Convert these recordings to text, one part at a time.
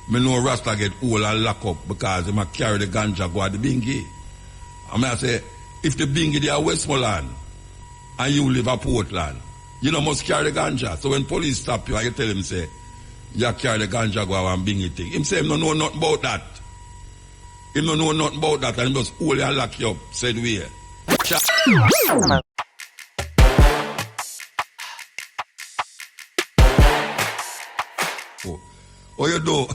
Me know Rasta get old and lock up because he might carry the ganja go at the bingy. I mean, I say, if the bingy they are Westmoreland and you live at Portland, you know must carry the ganja. So when police stop you and you tell him, say, you carry the ganja go and bingy thing. Him say, him don't know nothing about that. Him don't know nothing about that and he just hold you and lock you up, said we. Oh, you do?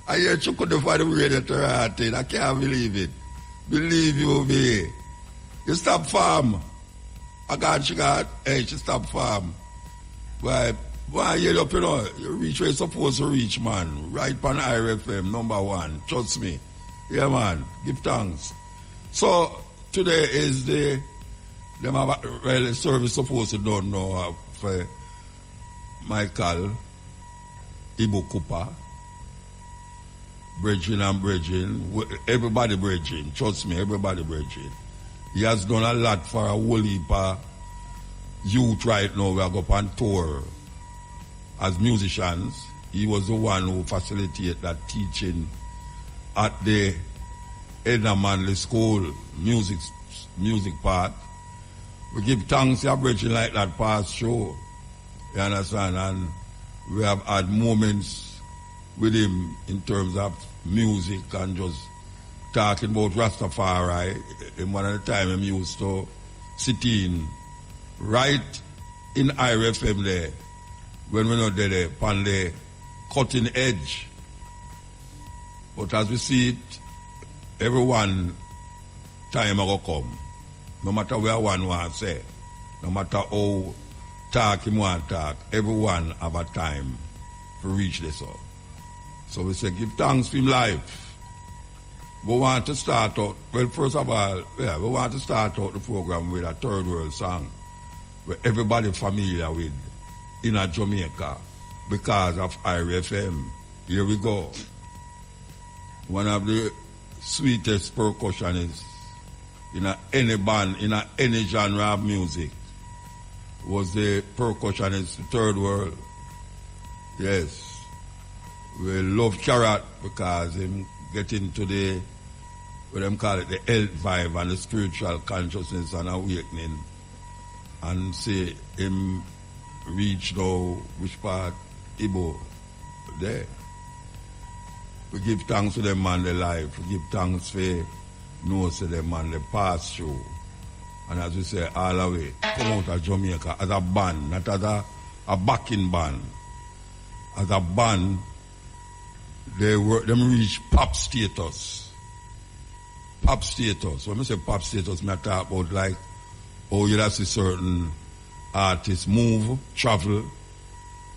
I hear you couldn't find the radio to write it. I can't believe it. Believe you me. You stop farm. I got you got, hey, you stop farm. Why you up, you know, you reach where you're supposed to reach, man. Right on IRFM, number 1. Trust me. Yeah, man. Give thanks. So, today is the service supposed to don't know for Michael Ibu Cooper, brethren and brethren, everybody brethren, trust me, everybody brethren. He has done a lot for a whole heap of youth right now. We are going on tour as musicians. He was the one who facilitated that teaching at the Edna Manley School music part. We give thanks to our brethren like that past show. You understand? And we have had moments with him in terms of music and just talking about Rastafari. And one of the time he used to sit in right in IRFM there when we're not there on the cutting edge. But as we see it, everyone time will come. No matter where one wants to say, no matter how talk him want talk, everyone have a time to reach this up. So we say give thanks for him life. We want to start out, well first of all, we want to start out the program with a third world song where everybody familiar with in a Jamaica because of IRFM. Here we go. One of the sweetest percussionists in any band, in any genre of music was the percussionist, the Third World. Yes. We love Carrot because him get into the, what them call it, the health vibe and the spiritual consciousness and awakening. And see him reach now, which part, Igbo, there. We give thanks to them man their life. We give thanks for know to them man the past show. And as we say, all the way, come out of Jamaica as a band, not as a backing band. As a band, them reach pop status. Pop status. When I say pop status, I talk about like, oh, you see certain artists move, travel,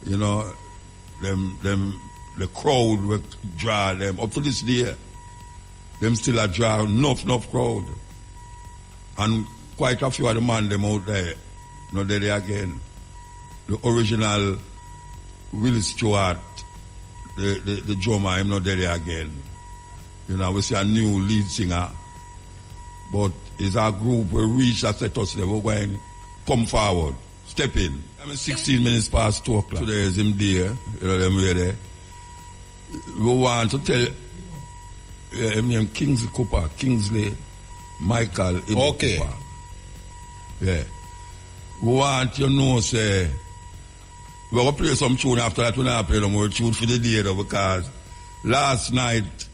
you know, the crowd will draw them. Up to this day, them still a draw enough crowd. And quite a few of the man them out there, not there again. The original Willie Stewart, the drummer, I'm not there again. You know, we see a new lead singer, but it's our group we reach that status level. We're going come forward, step in. I mean, 16 minutes past 2 o'clock. Today is him there, you know them way there. We want to tell him name Kingsley Michael okay. Cooper. Yeah. We want you know say we're gonna play some tune after that. We're not play no more tune for the day though, because last night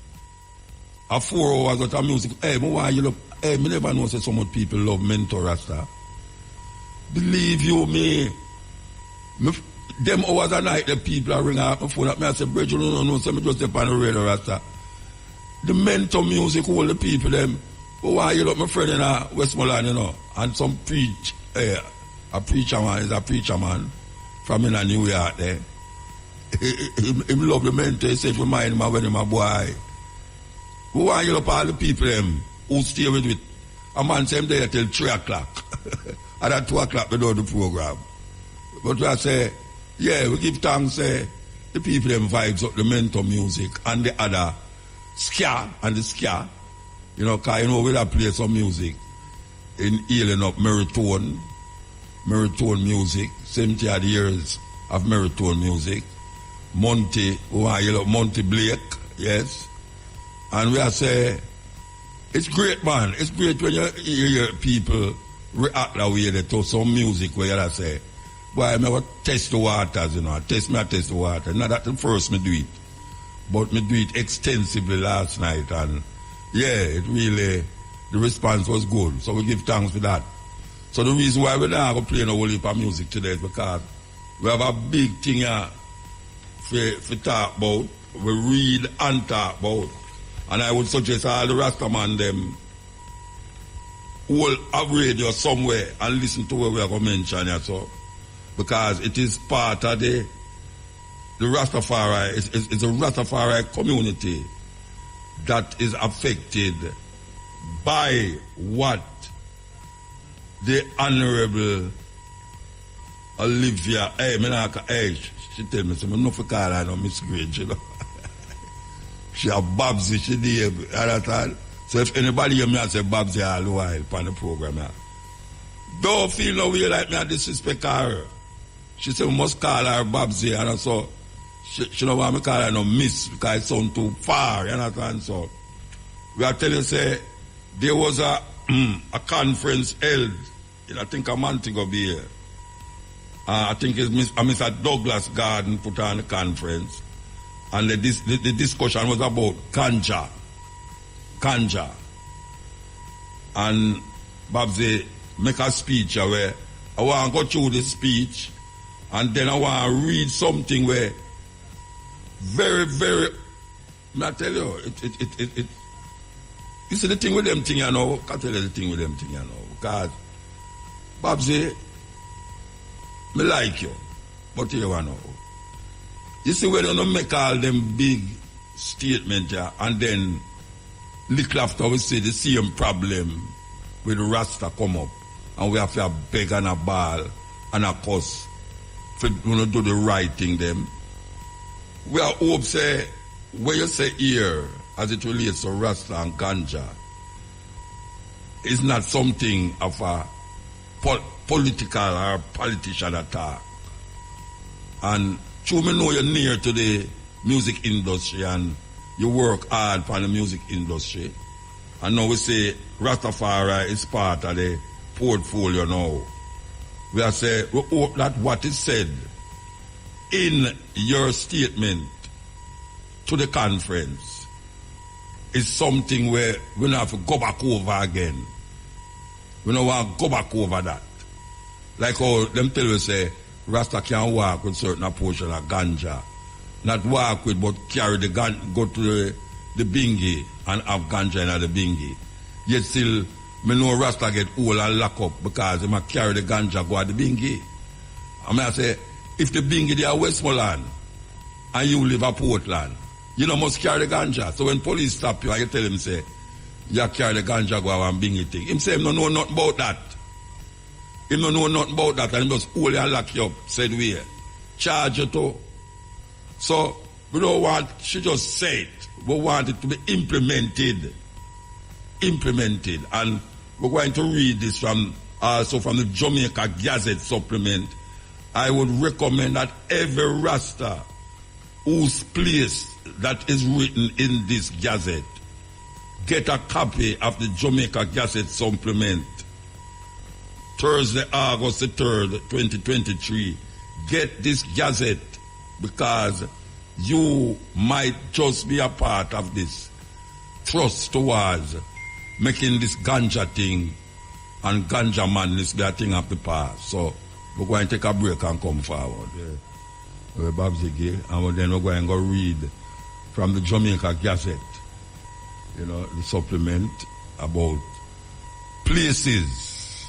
a 4 hours of music. Hey, me never know say so much people love Mentor Rasta. Believe you me. Them hours a night the people are ringing up my phone at me and say, Bridget, no, so me just step on the radio Rasta. The Mentor music, all the people them. But why you look my friend in Westmoreland, you know, and some a preacher man from in New York there. He love the Mentor, he say if you mind him when him a boy. But why you look all the people them who stay with it? A man say him there till 3 o'clock. And at 2 o'clock we do the program. But I say, yeah, we give thanks, the people them vibes up the Mentor music and the other ska and the ska. You know, cause you know we da play some music in healing up Meritone music, 70 odd years of Meritone music. Monty, Monty Blake, yes. And we are say, it's great, man. It's great when you hear people react that way to some music where you say, boy, I never test the waters, I test the water. Not that the first me do it, but me do it extensively last night. And yeah, it really, the response was good. So we give thanks for that. So the reason why we're not going to play no whole heap of music today is because we have a big thing here for talk about, we read and talk about. And I would suggest all the Rastaman them will have radio somewhere and listen to what we are going to mention here, so. Because it is part of the Rastafari, it's a Rastafari community that is affected by what the Honorable Olivia, she tell me, I'm not for call her no Miss Grange, She a Babsy, she did, understand? So if anybody hear me, I say Babsy all the while on the program. Don't feel no way like me, I disrespect her. She said we must call her Babsy, and so she don't want me to call her no Miss because it sounds too far, you understand? So we are telling you, say, there was a conference held, I think a month ago here. I think it's Mr. Douglas Garden put on the conference. And the discussion was about Ganja. And Babsy make a speech where I want to go through the speech and then I want to read something where very, very, I tell you, you see the thing with them thing, I can't tell you the thing with them thing, because Babsy, me like you, but you know. You see, when you don't make all them big statements, and then little after we see the same problem with the Rasta come up, and we have to beg and a ball and a cuss for you do the right thing them. We are hope say, when you say here, as it relates to Rasta and Ganja, is not something of a political or politician attack. And true, me know you're near to the music industry and you work hard for the music industry. And now we say Rastafari is part of the portfolio now. We are saying, we hope that what is said in your statement to the conference is something where we don't have to go back over again. We don't want to go back over that. Like how them tell you say, Rasta can walk with certain portion of ganja. Not walk with, but carry the ganja, go to the bingy and have ganja in the bingy. Yet still, me know Rasta get old and lock up because he might carry the ganja go at the bingy. I say, if the bingy they are Westmoreland and you live at Portland, you know must carry the ganja. So when police stop you and you tell him, say, you carry the ganja go and bingy thing. Him say, him don't know nothing about that. Him don't know nothing about that and he just hold and lock you up, said we. Charge you too. So, we don't want, she just said, we want it to be implemented. And we're going to read this from the Jamaica Gazette supplement. I would recommend that every Rasta whose place that is written in this Gazette get a copy of the Jamaica Gazette supplement. Thursday, August the 3rd, 2023. Get this Gazette because you might just be a part of this thrust towards making this ganja thing and ganja madness be a thing of the past. So we're going to take a break and come forward. We're Babsy, and then we're going to go read from the Jamaica Gazette, the supplement about places,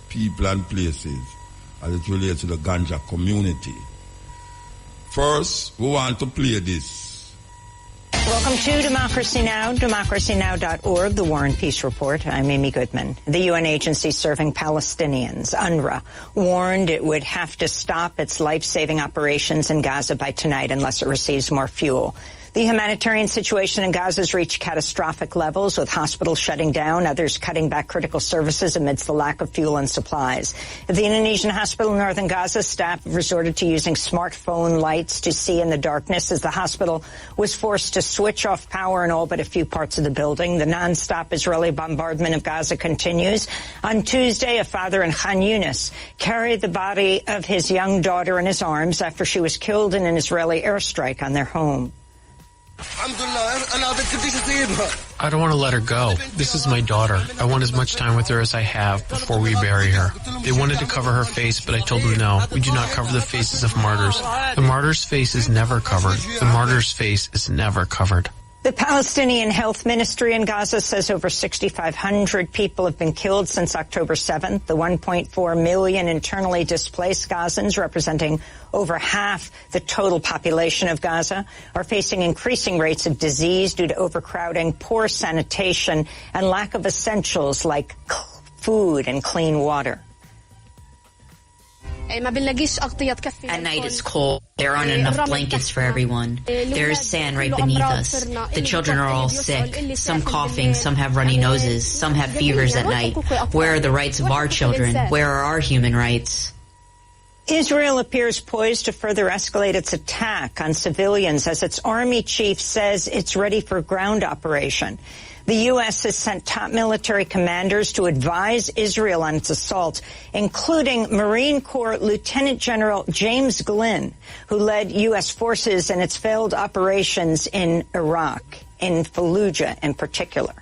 people and places as it relates to the ganja community. First, we want to play this. Welcome to Democracy Now!, democracynow.org, the War and Peace Report. I'm Amy Goodman. The UN agency serving Palestinians, UNRWA, warned it would have to stop its life-saving operations in Gaza by tonight unless it receives more fuel. The humanitarian situation in Gaza has reached catastrophic levels, with hospitals shutting down, others cutting back critical services amidst the lack of fuel and supplies. At the Indonesian hospital in northern Gaza, staff have resorted to using smartphone lights to see in the darkness as the hospital was forced to switch off power in all but a few parts of the building. The nonstop Israeli bombardment of Gaza continues. On Tuesday, a father in Khan Yunis carried the body of his young daughter in his arms after she was killed in an Israeli airstrike on their home. I don't want to let her go. This is my daughter. I want as much time with her as I have before we bury her. They wanted to cover her face, but I told them no. We do not cover the faces of martyrs. The martyr's face is never covered. The martyr's face is never covered. The Palestinian Health Ministry in Gaza says over 6,500 people have been killed since October 7th. The 1.4 million internally displaced Gazans, representing over half the total population of Gaza, are facing increasing rates of disease due to overcrowding, poor sanitation, and lack of essentials like food and clean water. At night it's cold. There aren't enough blankets for everyone. There is sand right beneath us. The children are all sick. Some coughing, some have runny noses, some have fevers at night. Where are the rights of our children? Where are our human rights? Israel appears poised to further escalate its attack on civilians as its army chief says it's ready for ground operation. The U.S. has sent top military commanders to advise Israel on its assault, including Marine Corps Lieutenant General James Glynn, who led U.S. forces in its failed operations in Iraq, in Fallujah in particular.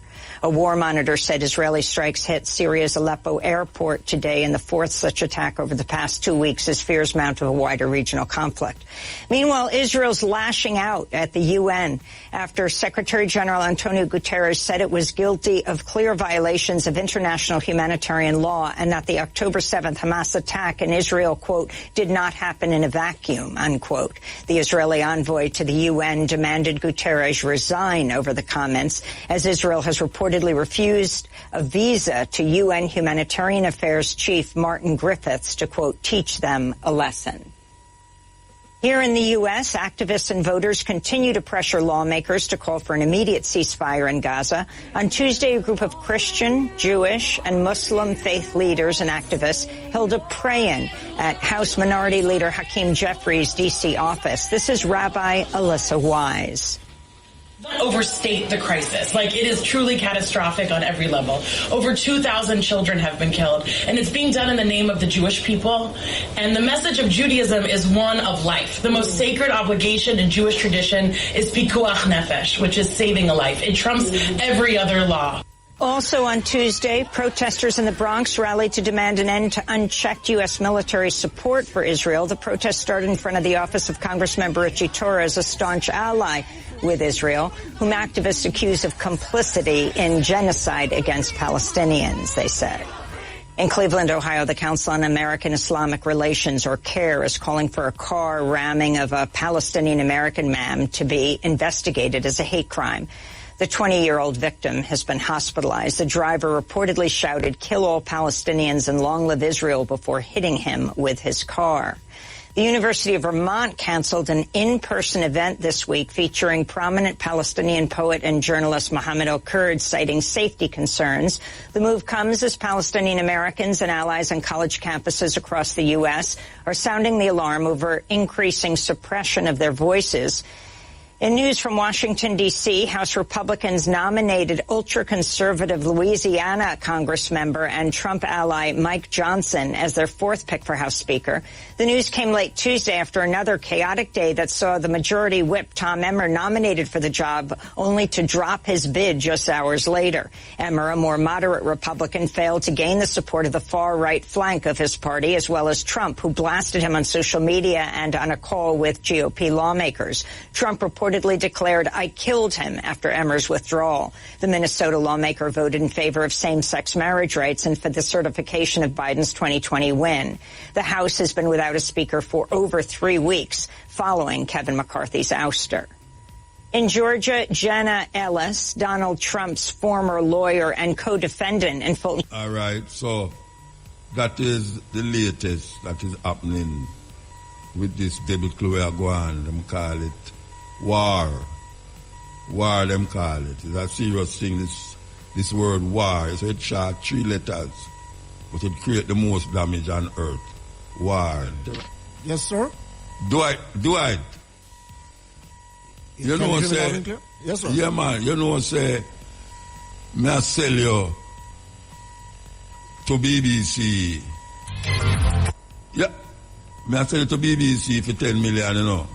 A war monitor said Israeli strikes hit Syria's Aleppo airport today in the fourth such attack over the past 2 weeks as fears mount of a wider regional conflict. Meanwhile, Israel's lashing out at the UN after Secretary General Antonio Guterres said it was guilty of clear violations of international humanitarian law and that the October 7th Hamas attack in Israel, quote, did not happen in a vacuum, unquote. The Israeli envoy to the UN demanded Guterres resign over the comments, as Israel has reportedly refused a visa to UN Humanitarian Affairs Chief Martin Griffiths to, quote, teach them a lesson. Here in the U.S., activists and voters continue to pressure lawmakers to call for an immediate ceasefire in Gaza. On Tuesday, a group of Christian, Jewish, and Muslim faith leaders and activists held a pray-in at House Minority Leader Hakeem Jeffries' D.C. office. This is Rabbi Alyssa Wise. Overstate the crisis. Like, it is truly catastrophic on every level. Over 2,000 children have been killed, and it's being done in the name of the Jewish people. And the message of Judaism is one of life. The most sacred obligation in Jewish tradition is pikuach nefesh, which is saving a life. It trumps every other law. Also on Tuesday, protesters in the Bronx rallied to demand an end to unchecked U.S. military support for Israel. The protest started in front of the office of Congressmember Richie Torres, a staunch ally with Israel, whom activists accuse of complicity in genocide against Palestinians, they said. In Cleveland, Ohio, the Council on American Islamic Relations, or CAIR, is calling for a car ramming of a Palestinian-American man to be investigated as a hate crime. The 20-year-old victim has been hospitalized. The driver reportedly shouted, "Kill all Palestinians and long live Israel," before hitting him with his car. The University of Vermont canceled an in-person event this week featuring prominent Palestinian poet and journalist Mohammed El-Kurd, citing safety concerns. The move comes as Palestinian Americans and allies on college campuses across the U.S. are sounding the alarm over increasing suppression of their voices. In news from Washington, D.C., House Republicans nominated ultra-conservative Louisiana Congressmember and Trump ally Mike Johnson as their fourth pick for House Speaker. The news came late Tuesday after another chaotic day that saw the Majority Whip Tom Emmer nominated for the job, only to drop his bid just hours later. Emmer, a more moderate Republican, failed to gain the support of the far-right flank of his party, as well as Trump, who blasted him on social media and on a call with GOP lawmakers. Trump reportedly declared, "I killed him," after Emmer's withdrawal. The Minnesota lawmaker voted in favor of same-sex marriage rights and for the certification of Biden's 2020 win. The House has been without a speaker for over 3 weeks following Kevin McCarthy's ouster. In Georgia, Jenna Ellis, Donald Trump's former lawyer and co-defendant in Fulton. All right, so that is the latest that is happening with this debate we are going, them call it war War, them call it. It's a serious thing, this word war. So it short 3 letters, but it create the most damage on earth. War. Yes, sir? Do it. You know what I say? Yes, sir. Yeah, man. You know what I say? Me I sell you to BBC. Yeah. Me I sell you to BBC for 10 million, you know.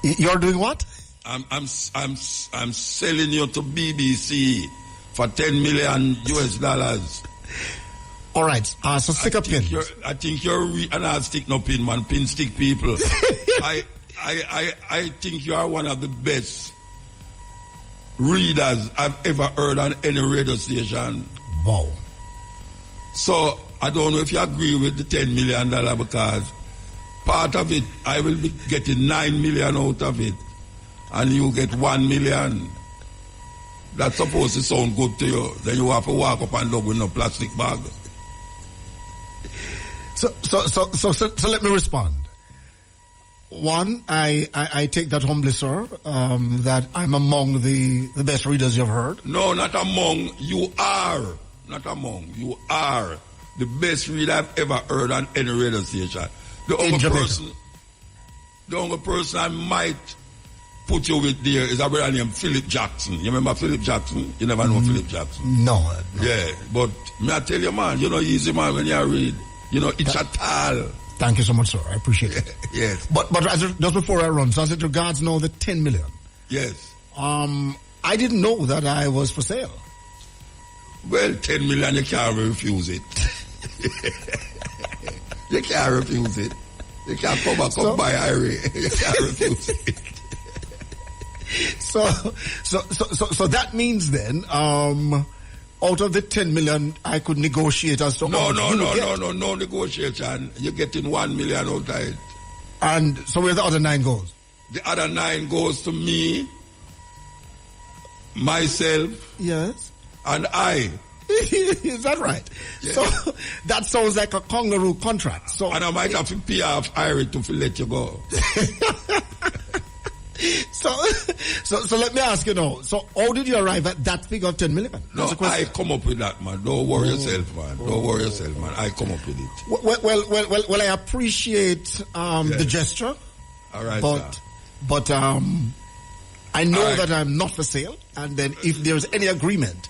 You're doing what? I'm selling you to BBC for 10 million US dollars. All right. So stick a pin. I think you're and I'll stick no pin, man. Pin stick people. I think you are one of the best readers I've ever heard on any radio station. Wow. So I don't know if you agree with the $10 million because part of it I will be getting 9 million out of it, and you get 1 million. That's supposed to sound good to you. Then you have to walk up and down with no plastic bag. So let me respond. One, I take that humbly, sir, that I'm among the best readers you've heard. No, not among. You are. Not among. You are the best reader I've ever heard on any radio station. The only person I might put you with there is a brother named Philip Jackson. You remember Philip Jackson? You never know Philip Jackson? No. Yeah, but may I tell you, man, you know, easy, man, when you read. You know, it's a tall. Thank you so much, sir. I appreciate it. Yes. But just before I run, so as it regards now the 10 million. Yes. I didn't know that I was for sale. Well, 10 million, you can't refuse it. You can't refuse it. You can't come by Irie. You can't refuse it. So that means then, out of the 10 million, I could negotiate as to no negotiation. You're getting 1 million out of it. And so where the other 9 goes? The other 9 goes to me, myself, yes, and I. Is that right? Yeah. So that sounds like a kangaroo contract. So and I might have to pay off Irie to let you go. So let me ask you now. So how did you arrive at that figure of 10 million? No, I come up with that, man. Don't worry yourself, man. Don't worry yourself, man. I come up with it. Well, I appreciate the gesture. All right, but I know that I'm not for sale, and then if there's any agreement,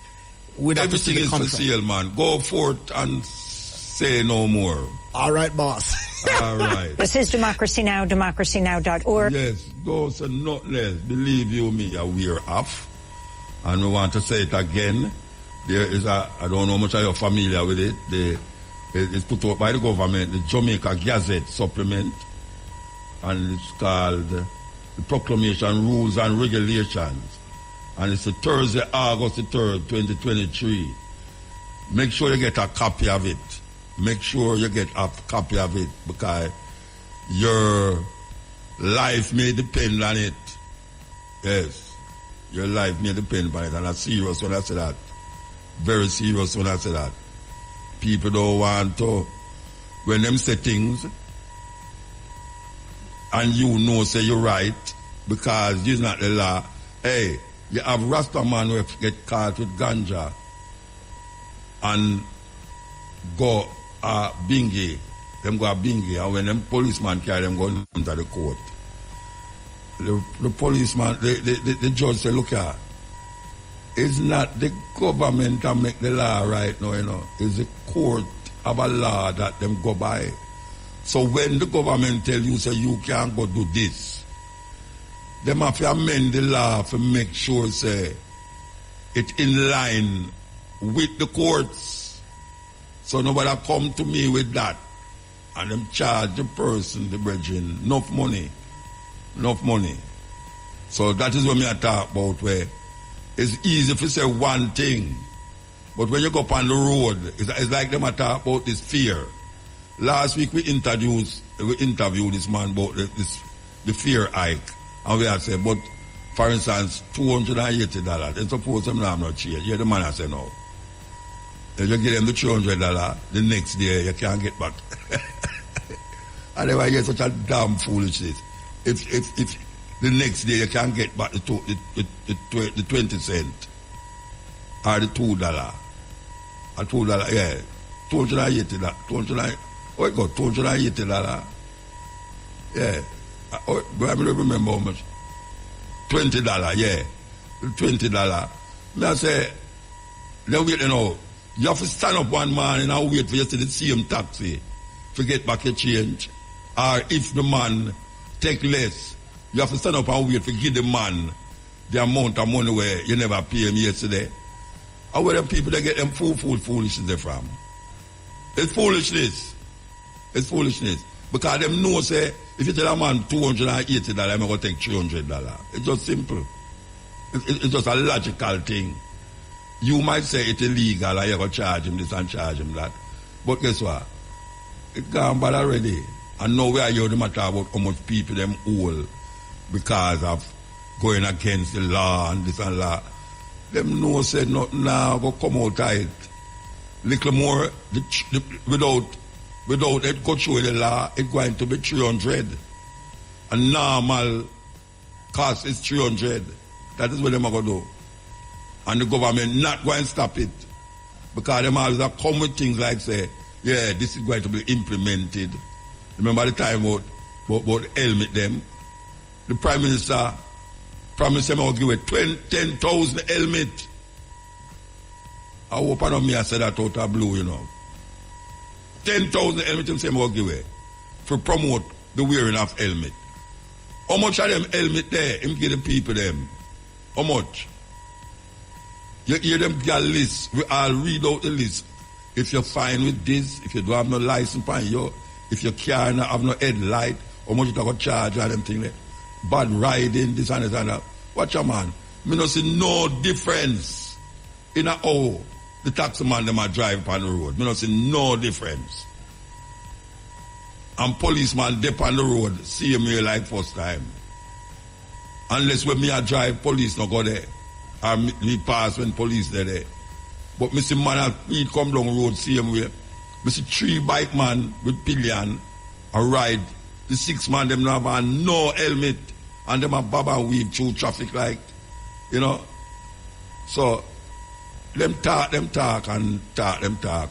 everything is for sale, man. Go forth and say no more. All right, boss. All right. This is Democracy Now!, democracynow.org. Yes, go say nothing else. Believe you me, we're off. And we want to say it again. There is I don't know how much are you familiar with it. It's put out by the government, the Jamaica Gazette supplement. And it's called the Proclamation Rules and Regulations. And it's Thursday, August the 3rd, 2023. Make sure you get a copy of it. Make sure you get a copy of it because your life may depend on it. Yes. Your life may depend on it. And I'm serious when I say that. Very serious when I say that. People don't want to, when them say things, and you know say you're right, because it's not the law. Hey, you have Rasta man who get caught with ganja and go bingy. Them go bingy, and when them policeman carry them go into the court, the policeman, the judge say, look here, it's not the government that make the law right now, you know. It's the court of a law that them go by. So when the government tell you, say, you can't go do this, them have to amend the law to make sure, say, it's in line with the courts. So nobody come to me with that. And them charge the person, the brethren, enough money. So that is what I talk about, where it's easy to say one thing, but when you go up on the road, it's like them talk about this fear. Last week we interviewed this man about the fear hike, and we had said, but for instance, $280, and suppose them not have no change. Yeah, the man has said no. If you give them the $200, the next day you can't get back. And then I get such a damn foolishness. If the next day you can get back the 20 cent or the $2. A $2, yeah. $280. $280. Yeah. I don't remember how much. $20, yeah. $20. I say, then wait, you have to stand up one man and wait for you to the same taxi to get back your change. Or if the man take less, you have to stand up and wait to give the man the amount of money where you never pay him yesterday. And where them people they get them foolishness from? It's foolishness. It's foolishness. Because them know say if you tell a man $280, I'm going to take $300. It's just simple. It's just a logical thing. You might say it's illegal and you're going to charge him this and charge him that. But guess what? It's gone bad already. And now we are here to matter about how much people them owe because of going against the law and this and that. Them know said nothing now go come out tight. Little more without it go through the law, it's going to be 300. A normal cost is 300. That is what them are going to do. And the government not going to stop it. Because them always are come with things like say, yeah, this is going to be implemented. Remember the time about helmet them? The Prime Minister promised them I will give away 10,000 helmet. I hope I know me I said that out of blue, 10,000 helmet him say I will give away to promote the wearing of helmet. How much of them helmet there? Him give the people them. How much? You hear them get a list. I'll read out the list. If you're fine with this, if you don't have no license on you, if your car don't have no headlight, how much you going to charge or them thing there? Bad riding, this and that and that. Watch a man. Me no see no difference in how the taxi man them a drive on the road. Me no see no difference. And policeman dip on the road, see me like first time. Unless when me a drive, police no go there. Or me pass when police there. But me see man a speed come down the road same way. Me see 3 bike man with pillion a ride. The 6 man them no have no helmet. And them a bob and weave through traffic like, So, them talk.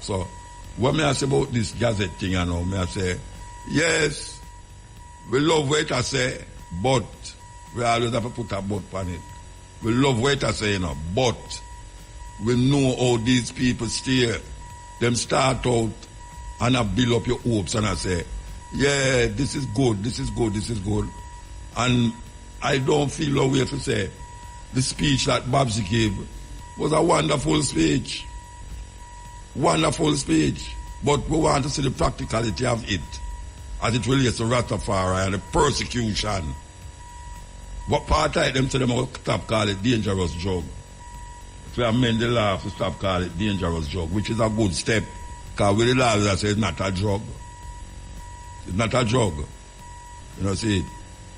So, what me I say about this gazette thing, me I say, yes, we love what I say, but we always have to put a but on it. We love what I say, but we know how these people steer. Them start out and I build up your hopes and I say, yeah, this is good. And I don't feel no way to say the speech that Babsy gave was a wonderful speech. Wonderful speech. But we want to see the practicality of it as it relates to Rastafari and the persecution. What part of them say them will stop call it dangerous drug. If we amend the law to stop call it dangerous drug, which is a good step. Because with the law that says it's not a drug. It's not a drug. See,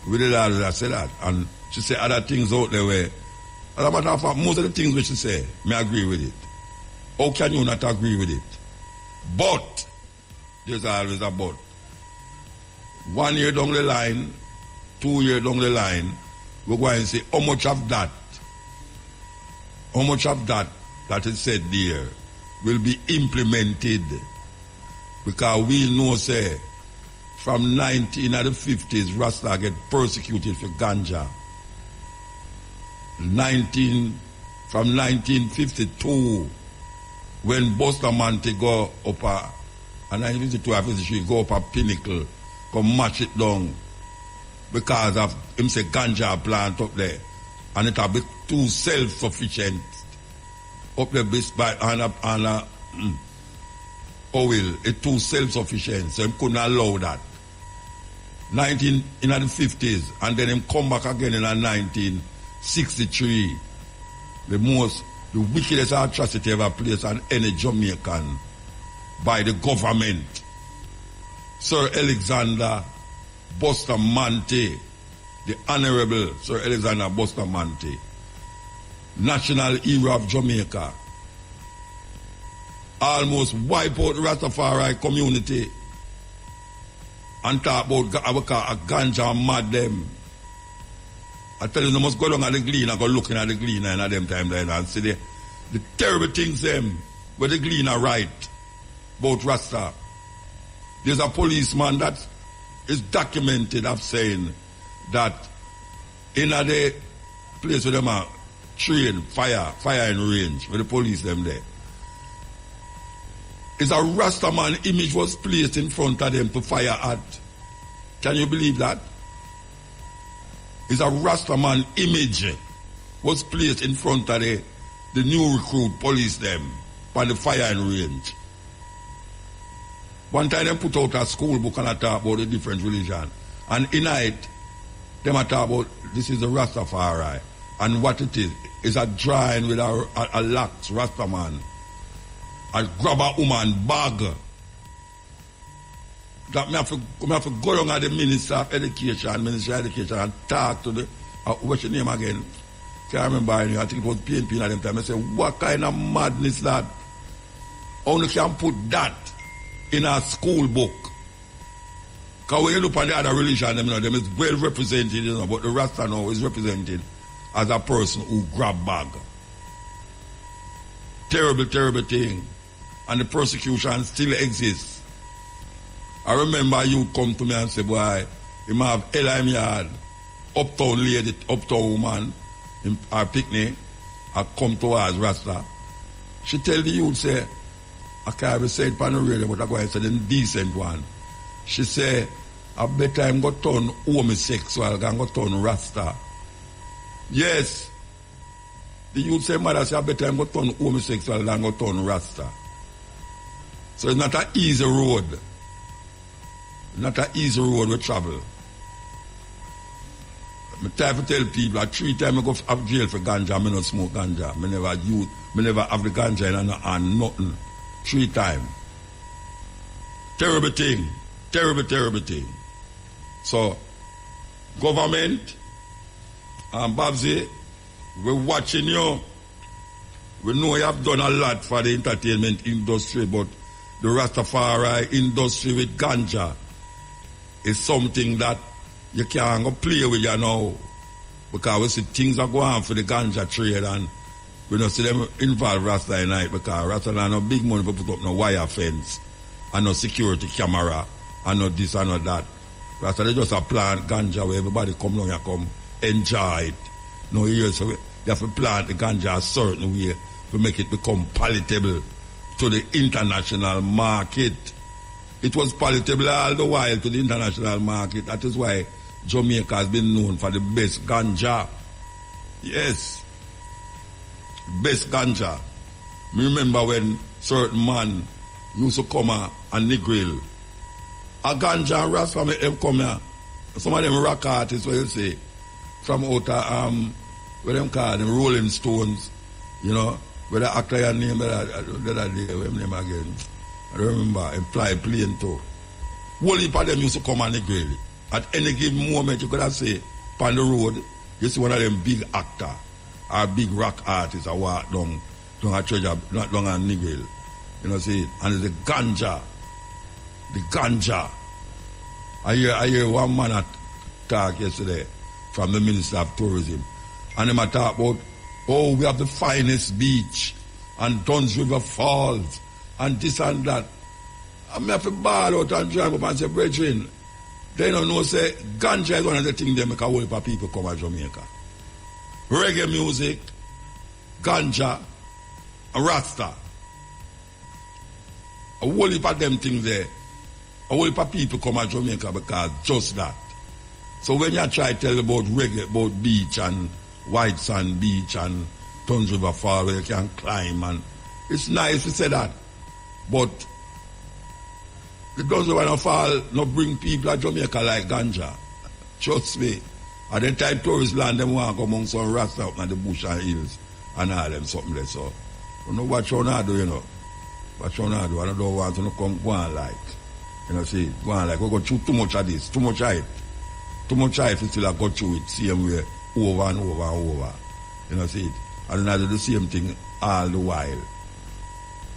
with the law that say that. And she say other things out there where, as a matter of fact, most of the things which she say, me agree with it. How can you not agree with it? But, there's always a but. 1 year down the line, 2 years down the line, we're going to say how much of that that is said there will be implemented. Because we know, say, from 1950s, Rasta get persecuted for Ganja. From 1952, when Bustamante go up and 1952, 1953 go up a pinnacle, come match it down because of him say Ganja plant up there, and it will be too self-sufficient up there on oil. It's too self-sufficient, so he couldn't allow that. In the 50s, and then him come back again in 1963. The wickedest atrocity ever placed on any Jamaican by the government. Sir Alexander Bustamante, the Honorable Sir Alexander Bustamante, national hero of Jamaica, almost wipe out the Rastafari community and talk about a ganja mad them. I tell you, you must go down at the Gleaner, go looking at the Gleaner and at them time there and see the terrible things them where the Gleaner write about Rasta. There's a policeman that is documented of saying that in the place where them are train, fire in range, where the police them there, is a Rasta man image was placed in front of them to fire at. Can you believe that? Is a Rasta man image was placed in front of the new recruit police them by the fire in range. One time they put out a school book and I talk about the different religion. And in it, them talk about this is the Rastafari. And what it is a drawing with a lax Rasta man. I grab a woman bag. That me have to go down at the Minister of Education and talk to the what's your name again? Can't remember. I think it was PNP at them time. I say, what kind of madness that? Only can put that in a school book. Because when you look at the other religion, them is well represented, but the Rasta now is represented as a person who grab bag. Terrible, terrible thing. And the persecution still exists. I remember you come to me and say, boy, you might have Ella in yard, uptown lady, uptown woman, in our picnic, I come to her as Rasta. She tell the youth, say, I can't say it on the radio, but I go and say the decent one. She say, I better I'm going to turn homosexual than going to turn Rasta. Yes. The youth say, mother, say, I better I'm going to turn homosexual than going to turn Rasta. So it's not an easy road. Not an easy road we travel. I try to tell people that 3 times I go to jail for ganja, I don't smoke ganja. I never have the ganja and nothing. 3 times. Terrible thing. Terrible, terrible thing. So, government and Babsy, we're watching you. We know you have done a lot for the entertainment industry, but the Rastafari industry with ganja is something that you can't go play with you now. Because we see things are going on for the ganja trade and we don't see them involve Rasta in it because Rasta have no big money to put up no wire fence and no security camera and no this and no that. Rasta they just a plant ganja where everybody come down and come enjoy it. No here, so you have to plant the ganja a certain way to make it become palatable to the international market. It was palatable all the while to the international market. That is why Jamaica has been known for the best ganja. Yes. Best ganja. Me remember when certain man used to come and Negril. A ganja and Rasta make them come here. Some of them rock artists, what you say, from out what them call them, Rolling Stones, you know, where the actor your name, the other day, what name again? I don't remember, and fly plane too. Whole heap of them used to come and Negril. At any given moment, you could have say, on the road, you see one of them big actor, or big rock artists, or walk down a treasure, not down a Negril. You know, see, and it's the ganja. The ganja. I hear one man talk yesterday from the Minister of Tourism. And him talk about, oh, we have the finest beach, and Duns River Falls, and this and that. I have to ball out and drive up and say, brethren, they don't know, say, ganja is one of the things they make a whole heap of people come to Jamaica. Reggae music, ganja, and Rasta. A whole heap of them things there. A whole heap of people come to Jamaica because just that. So when you try to tell about reggae, about beach and White Sand Beach and Duns River Fall where you can climb, and it's nice to say that. But the Duns River Fall not bring people to Jamaica like ganja. Trust me. At the time tourist land, them want to come among some rasta up in the bush and hills and all them something there. So, you know what you want to do, you know. What you want to do, I don't want to come go on like. You know, see, go on like, we go through too much of this, too much of it. Too much of it, we still go through it, same way, over and over and over. You know, see it. And I do the same thing all the while.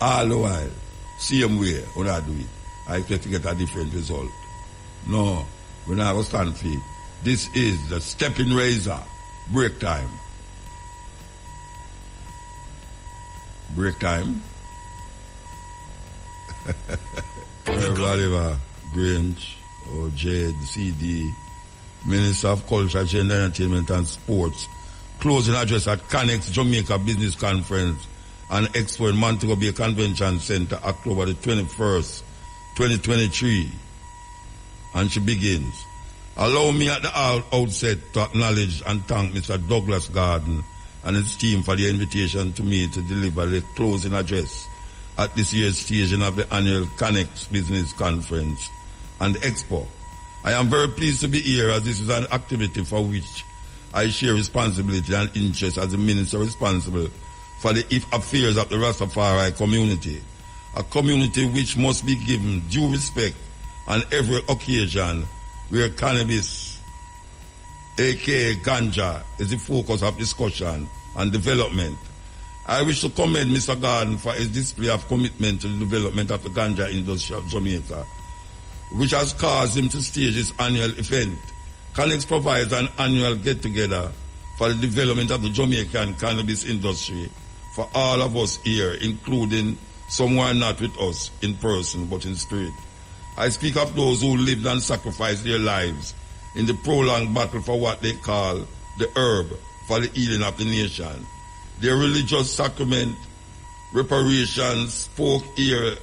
All the while. Same way, when I do it. I expect to get a different result. No, we're not going to stand for it. This is the Steppin razor. break time. Break time. Oliver Grange or Jade, CD, Minister of Culture, Gender, Entertainment and Sports, closing address at Connect Jamaica Business Conference and Expo in Montego Bay Convention Center, October the 21st, 2023. And she begins. Allow me at the outset to acknowledge and thank Mr. Douglas Garden and his team for the invitation to me to deliver the closing address at this year's staging of the annual Connect Business Conference and Expo. I am very pleased to be here as this is an activity for which I share responsibility and interest as the minister responsible for the affairs of the Rastafari community, a community which must be given due respect on every occasion where cannabis, aka Ganja, is the focus of discussion and development. I wish to commend Mr. Garden for his display of commitment to the development of the Ganja industry of Jamaica, which has caused him to stage his annual event. Connect provides an annual get-together for the development of the Jamaican cannabis industry for all of us here, including some who are not with us in person but in spirit. I speak of those who lived and sacrificed their lives in the prolonged battle for what they call the herb for the healing of the nation. Their religious sacrament, reparations, spoke here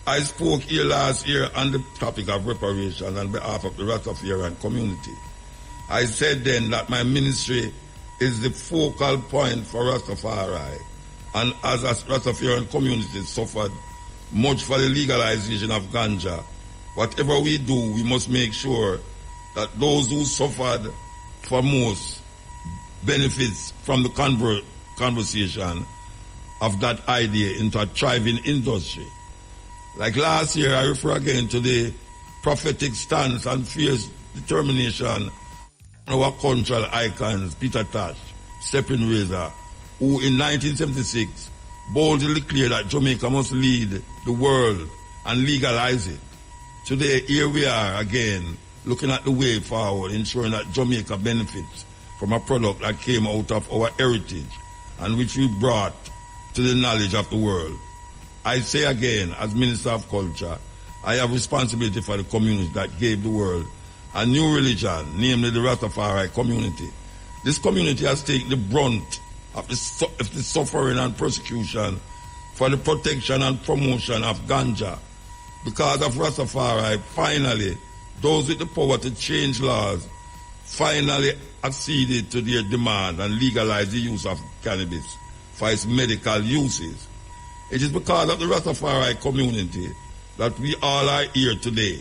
I spoke here last year on the topic of reparations on behalf of the Rastafarian community. I said then that my ministry is the focal point for Rastafari, and as a Rastafarian community suffered much for the legalization of Ganja, whatever we do, we must make sure that those who suffered for most benefits from the conversation of that idea into a thriving industry. Like last year, I refer again to the prophetic stance and fierce determination of our cultural icons, Peter Tosh, Steppin, who in 1976 boldly declared that Jamaica must lead the world and legalize it. Today, here we are again, looking at the way forward, ensuring that Jamaica benefits from a product that came out of our heritage and which we brought to the knowledge of the world. I say again, as Minister of Culture, I have responsibility for the community that gave the world a new religion, namely the Rastafari community. This community has taken the brunt of the suffering and persecution for the protection and promotion of Ganja. Because of Rastafari, finally, those with the power to change laws finally acceded to their demand and legalized the use of cannabis for its medical uses. It is because of the Rastafari community that we all are here today.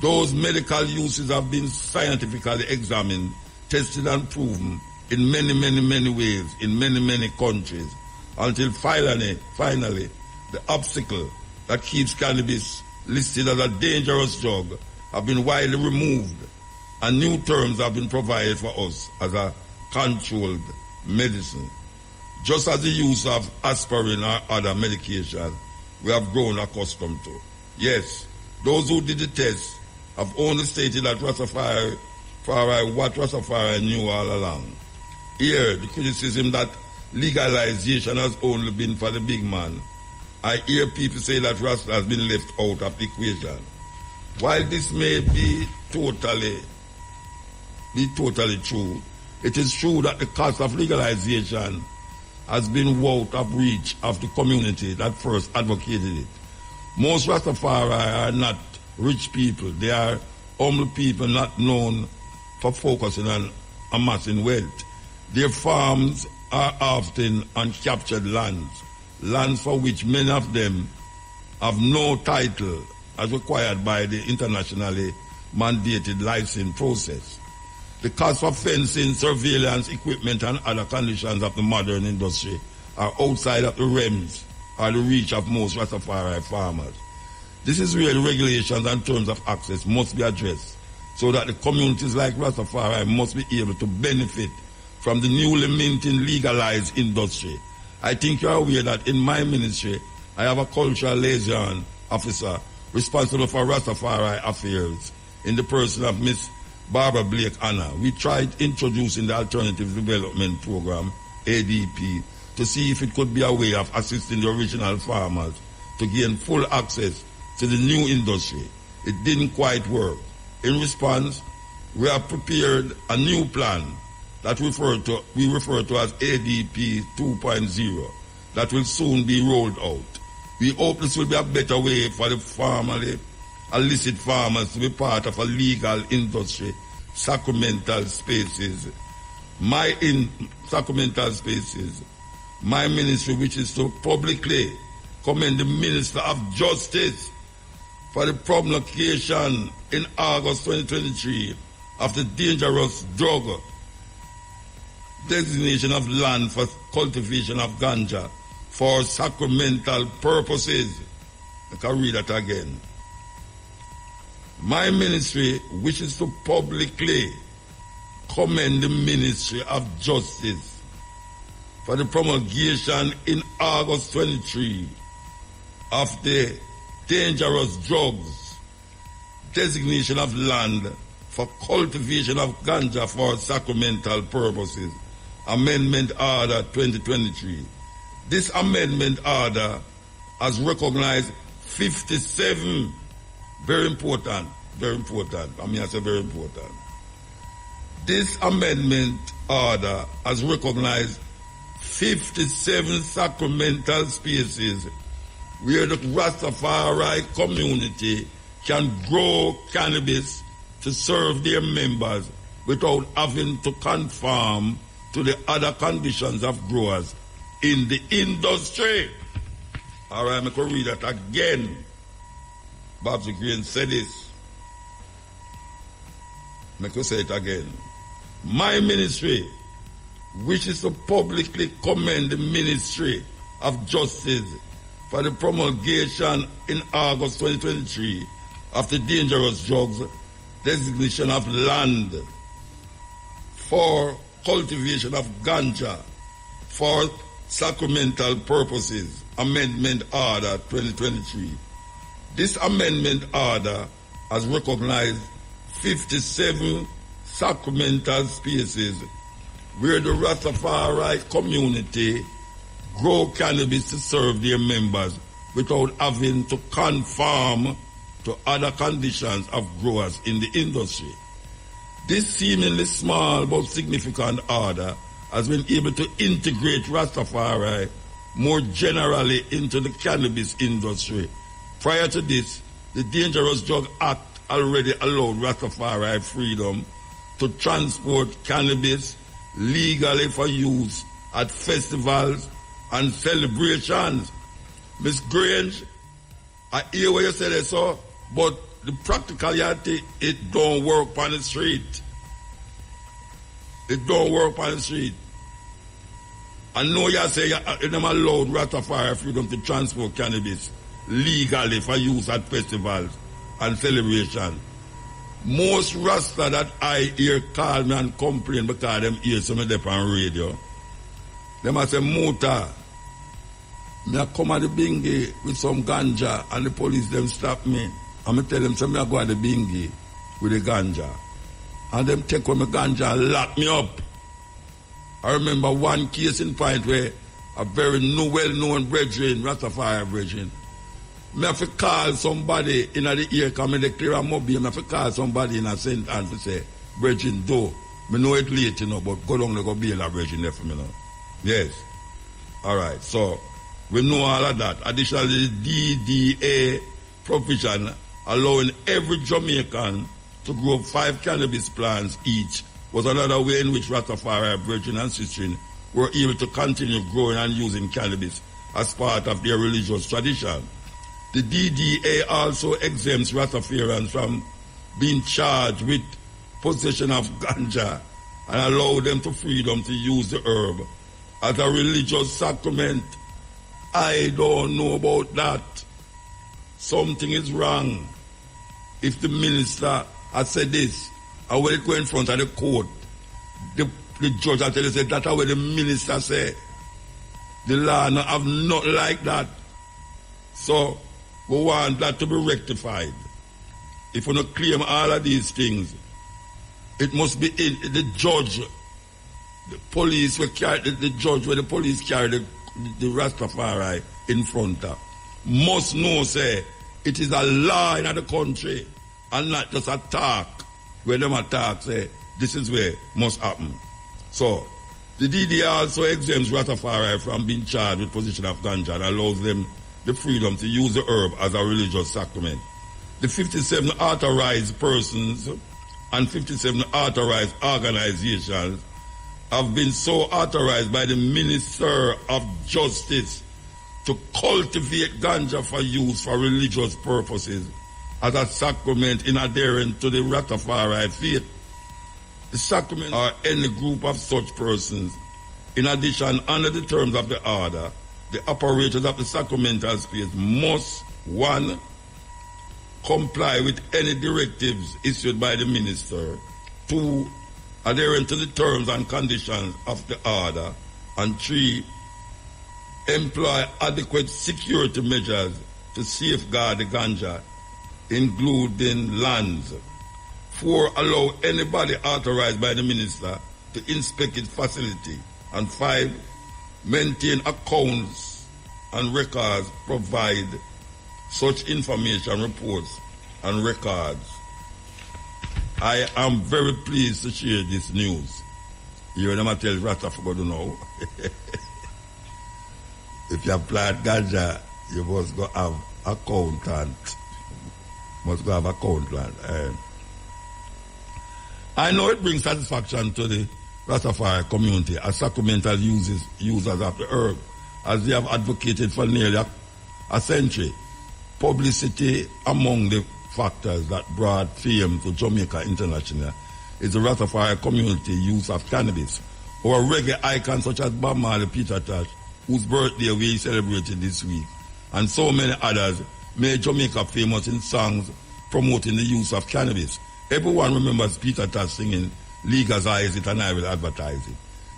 Those medical uses have been scientifically examined, tested and proven in many, many, many ways, in many, many countries, until finally, the obstacle that keeps cannabis listed as a dangerous drug have been widely removed, and new terms have been provided for us as a controlled medicine. Just as the use of aspirin or other medication we have grown accustomed to. Yes, those who did the test have only stated that what Rastafari knew all along. Here, the criticism that legalization has only been for the big man. I hear people say that Rasta has been left out of the equation. While this may be totally true, it is true that the cost of legalization has been out of reach of the community that first advocated it. Most Rastafari are not rich people. They are humble people not known for focusing on amassing wealth. Their farms are often uncaptured lands for which many of them have no title as required by the internationally mandated licensing process. The cost of fencing, surveillance, equipment, and other conditions of the modern industry are outside of the realms or the reach of most Rastafari farmers. This is where the regulations and terms of access must be addressed so that the communities like Rastafari must be able to benefit from the newly minting legalized industry. I think you are aware that in my ministry, I have a cultural liaison officer responsible for Rastafari affairs in the person of Miss Barbara Blake Anna, we tried introducing the Alternative Development Program, ADP, to see if it could be a way of assisting the original farmers to gain full access to the new industry. It didn't quite work. In response, we have prepared a new plan that we refer to as ADP 2.0 that will soon be rolled out. We hope this will be a better way for the illicit farmers to be part of a legal industry, sacramental spaces. My ministry, which is to publicly commend the Minister of Justice for the promulgation in August 2023 of the dangerous drug designation of land for cultivation of ganja for sacramental purposes. I can read that again. My ministry wishes to publicly commend the Ministry of Justice for the promulgation in August 23 of the dangerous drugs designation of land for cultivation of ganja for sacramental purposes, Amendment Order 2023. This amendment order has recognized 57, very important. I say very important. This amendment order has recognized 57 sacramental spaces where the Rastafari community can grow cannabis to serve their members without having to conform to the other conditions of growers in the industry. All right, I'm going to read that again. Babs Green said this. I'm going to say it again. My ministry wishes to publicly commend the Ministry of Justice for the promulgation in August 2023 of the dangerous drugs designation of land for cultivation of ganja for sacramental purposes, Amendment Order 2023. This amendment order has recognized 57 sacramental spaces where the Rastafari community grow cannabis to serve their members without having to conform to other conditions of growers in the industry. This seemingly small but significant order has been able to integrate Rastafari more generally into the cannabis industry. Prior to this, the Dangerous Drug Act already allowed Rastafari freedom to transport cannabis legally for use at festivals and celebrations. Miss Grange, I hear what you said there, so, but the practicality, it don't work on the street. It don't work on the street. I know you say you never allowed Rastafari freedom to transport cannabis legally for use at festivals and celebrations. Most Rasta that I hear call me and complain because them hear some of them on radio. Them I say, Muta, me I come at the bingy with some ganja and the police them stop me. And I tell them, so me I go at the bingy with the ganja. And them take on my ganja and lock me up. I remember one case in point where a very well-known brethren, Rastafari brethren, me have to call somebody in the ear, come in the clear and mobile, me have to call somebody in a St. Anne to say, brethren, do. Me know it late, you know, but go down and go bail a brethren there for me now. Yes. All right, so we know all of that. Additionally, the DDA provision allowing every Jamaican to grow 5 cannabis plants each was another way in which Rastafari brethren and sisters were able to continue growing and using cannabis as part of their religious tradition. The DDA also exempts Rastafarians from being charged with possession of ganja and allow them to freedom to use the herb as a religious sacrament. I don't know about that. Something is wrong. If the minister had said this, and when it go in front of the court, the judge had tell you, that's how the minister said. The law not have nothing like that. So, we want that to be rectified. If we don't claim all of these things, it must be in the judge, the police will carry the judge where the police carry the Rastafari in front of. Must know, say, it is a law in the country and not just a talk. Where them attack, say, this is where must happen. So, the DDR also exempts Rastafari from being charged with possession of ganja and allows them the freedom to use the herb as a religious sacrament. The 57 authorized persons and 57 authorized organizations have been so authorized by the Minister of Justice to cultivate ganja for use for religious purposes as a sacrament in adherence to the Rastafari faith. The sacrament or any group of such persons. In addition, under the terms of the order, the operators of the sacramental space must, 1, comply with any directives issued by the minister, 2, adherent to the terms and conditions of the order, and 3, employ adequate security measures to safeguard the ganja, including lands. 4, allow anybody authorized by the minister to inspect its facility. And 5, maintain accounts and records, provide such information, reports, and records. I am very pleased to share this news. You know, I tell Rastafari now. If you apply ganja, you must go have accountant. Must go have accountant. I know it brings satisfaction to the Rastafari community as sacramental users of the herb, as they have advocated for nearly a century. Publicity among the factors that brought fame to Jamaica International is the Rastafari community use of cannabis, or reggae icons such as Bob Marley, Peter Tosh, whose birthday we celebrated this week, and so many others made Jamaica famous in songs promoting the use of cannabis. Everyone remembers Peter Tosh singing, "Legalize it and I will advertise it."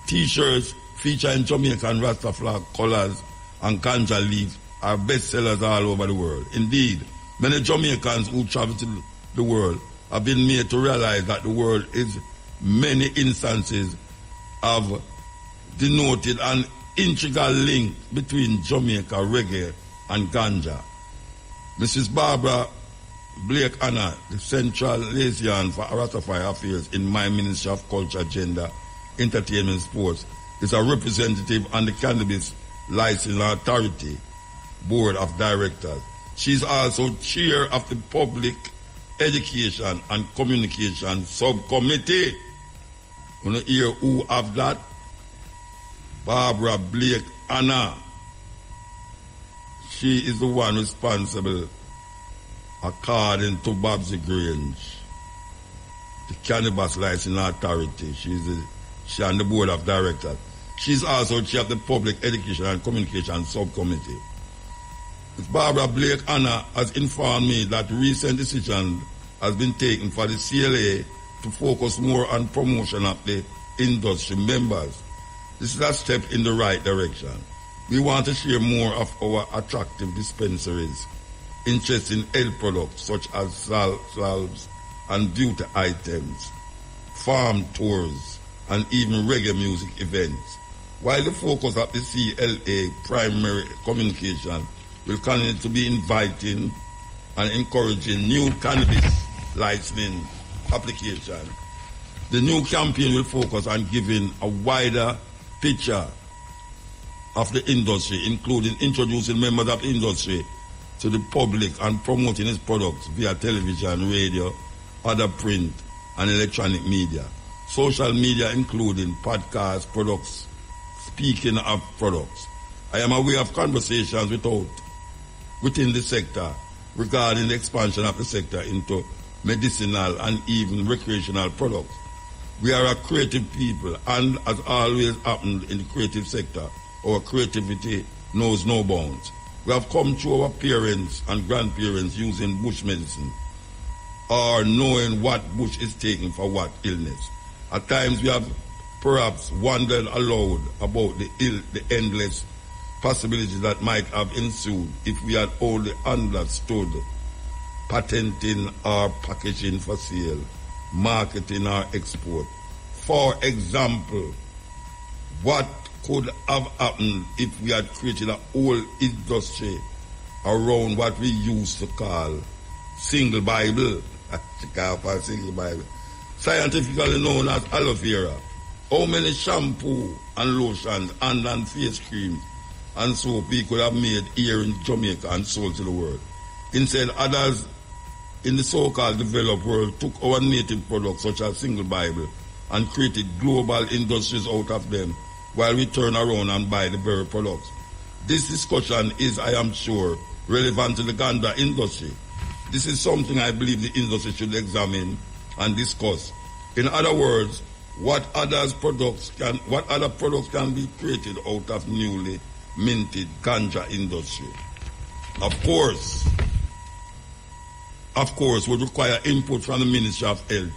T-shirts featuring Jamaican Rasta flag colors and ganja leaf are bestsellers all over the world. Indeed, many Jamaicans who travel to the world have been made to realize that the world is many instances of denoted an integral link between Jamaica, reggae, and ganja. Mrs. Barbara Blake Anna, the central liaison for Rastafari affairs in my Ministry of Culture, Gender, Entertainment, Sports, is a representative on the Cannabis Licensing Authority Board of Directors. She's also chair of the Public Education and Communication Subcommittee. You know, hear who have that? Barbara Blake Anna. She is the one responsible, according to Babsy Grange, the Cannabis Licensing Authority. She's on the Board of Directors. She's also chair of the Public Education and Communication Subcommittee. Ms. Barbara Blake Anna has informed me that recent decision has been taken for the CLA to focus more on promotion of the industry members. This is a step in the right direction. We want to share more of our attractive dispensaries, interest in health products such as salves and beauty items, farm tours, and even reggae music events. While the focus of the CLA primary communication will continue to be inviting and encouraging new cannabis licensing application, the new campaign will focus on giving a wider picture of the industry, including introducing members of the industry to the public and promoting its products via television, radio, other print and electronic media. Social media including podcasts, products. Speaking of products, I am aware of conversations within the sector regarding the expansion of the sector into medicinal and even recreational products. We are a creative people, and as always happened in the creative sector, our creativity knows no bounds. We have come through our parents and grandparents using bush medicine or knowing what bush is taking for what illness. At times we have perhaps wondered aloud about the endless possibilities that might have ensued if we had only understood patenting or packaging for sale marketing, or export. For example, what could have happened if we had created a whole industry around what we used to call single Bible, single Bible, scientifically known as aloe vera. How many shampoo and lotions and face creams and soap we could have made here in Jamaica and sold to the world? Instead, others in the so-called developed world took our native products such as single Bible and created global industries out of them, while we turn around and buy the very products. This discussion is, I am sure, relevant to the Ganja industry. This is something I believe the industry should examine and discuss. In other words, what other products can be created out of newly minted Ganja industry? Of course, would require input from the Ministry of Health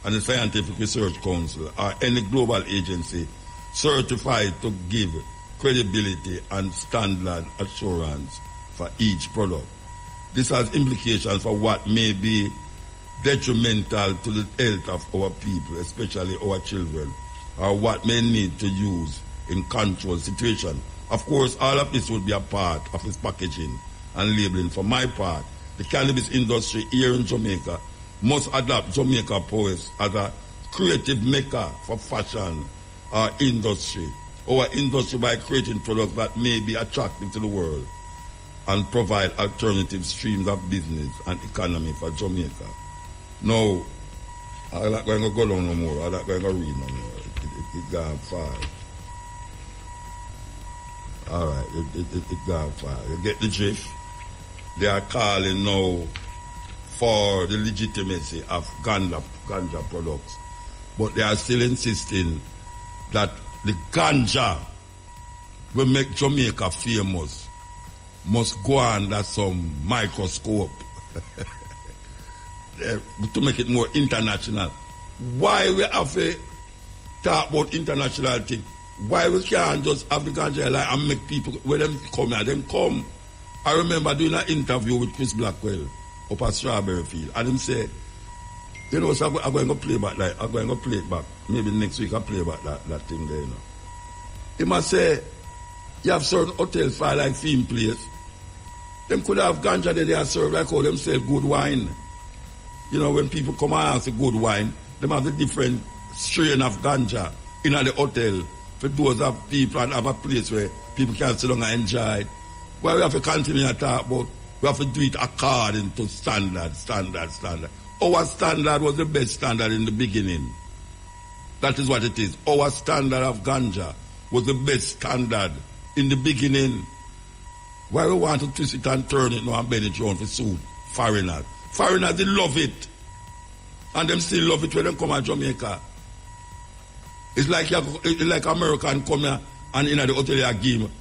and the Scientific Research Council or any global agency certified to give credibility and standard assurance for each product. This has implications for what may be detrimental to the health of our people, especially our children, or what may need to use in controlled situation. Of course, all of this would be a part of its packaging and labeling. For my part, the cannabis industry here in Jamaica must adopt Jamaica Poets as a creative maker for fashion or industry, or industry by creating products that may be attractive to the world and provide alternative streams of business and economy for Jamaica. Now, I'm not going to go down no more. I'm not going to read no more. It gone far. All right, it gone far. You get the drift? They are calling now for the legitimacy of Ganja products, but they are still insisting that the Ganja will make Jamaica famous must go under some microscope to make it more international. Why we have to talk about international thing? Why we can't just have the Ganja like and make people, when them come here, them come. I remember doing an interview with Chris Blackwell up at Strawberry Field, and him say, you know, so I'm going to play back that. I'm going to play it back. Maybe next week I'll play back that thing there, you know. He must say, you have certain hotels for like theme place. Them could have Ganja that they are served like how them sell good wine. You know, when people come and ask for good wine, them have a different strain of Ganja in the hotel for those of people and have a place where people can sit down and enjoy it. Well, we have to continue to talk about, we have to do it according to standard. Our standard was the best standard in the beginning. That is what it is. Our standard of Ganja was the best standard in the beginning. Why we want to twist it and turn it now and bend it around for suit foreigners? Foreigners, they love it. And them still love it when they come to Jamaica. It's like American come here and in the hotel they give him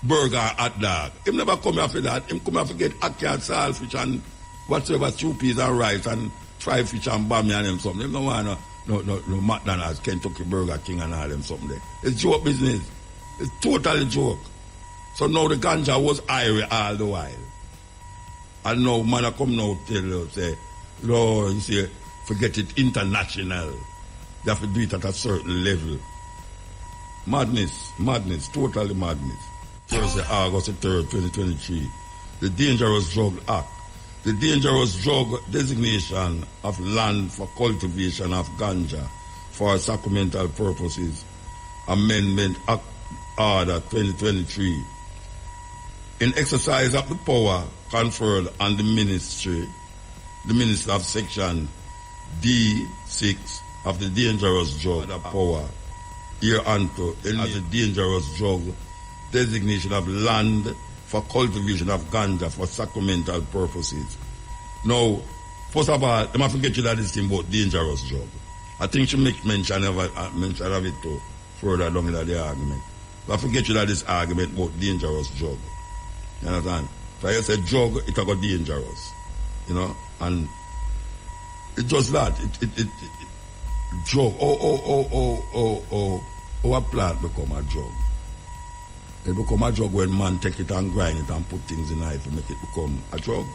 burger or hot dog. Him never come here for that. Him come here to get ackee and saltfish and whatsoever, stew peas and rice and fried fish and bami and them something. Him don't want no McDonald's, Kentucky Burger King and all them something there. It's joke business. It's totally joke. So now the Ganja was irie all the while. And now man come now tell you, say, no, you see, forget it, international. You have to do it at a certain level. Madness, totally madness. Thursday, August 3rd, 2023. The Dangerous Drug Act. The Dangerous Drug Designation of Land for Cultivation of Ganja for Sacramental Purposes. Amendment Act Order 2023. In exercise of the power conferred on the Minister of Section D6 of the Dangerous Drug Power, hereunto in the Dangerous Drug Designation of Land for Cultivation of Ganja for Sacramental Purposes. Now, first of all, I must forget you that this thing about dangerous drug. I think she make mention of it too, further down in the argument. But I forget you that this argument about dangerous drug. You understand? If I say drug, it will go dangerous. You know? And it's just that. It drug. Our plant become a drug. It become a drug when man take it and grind it and put things in it to make it become a drug.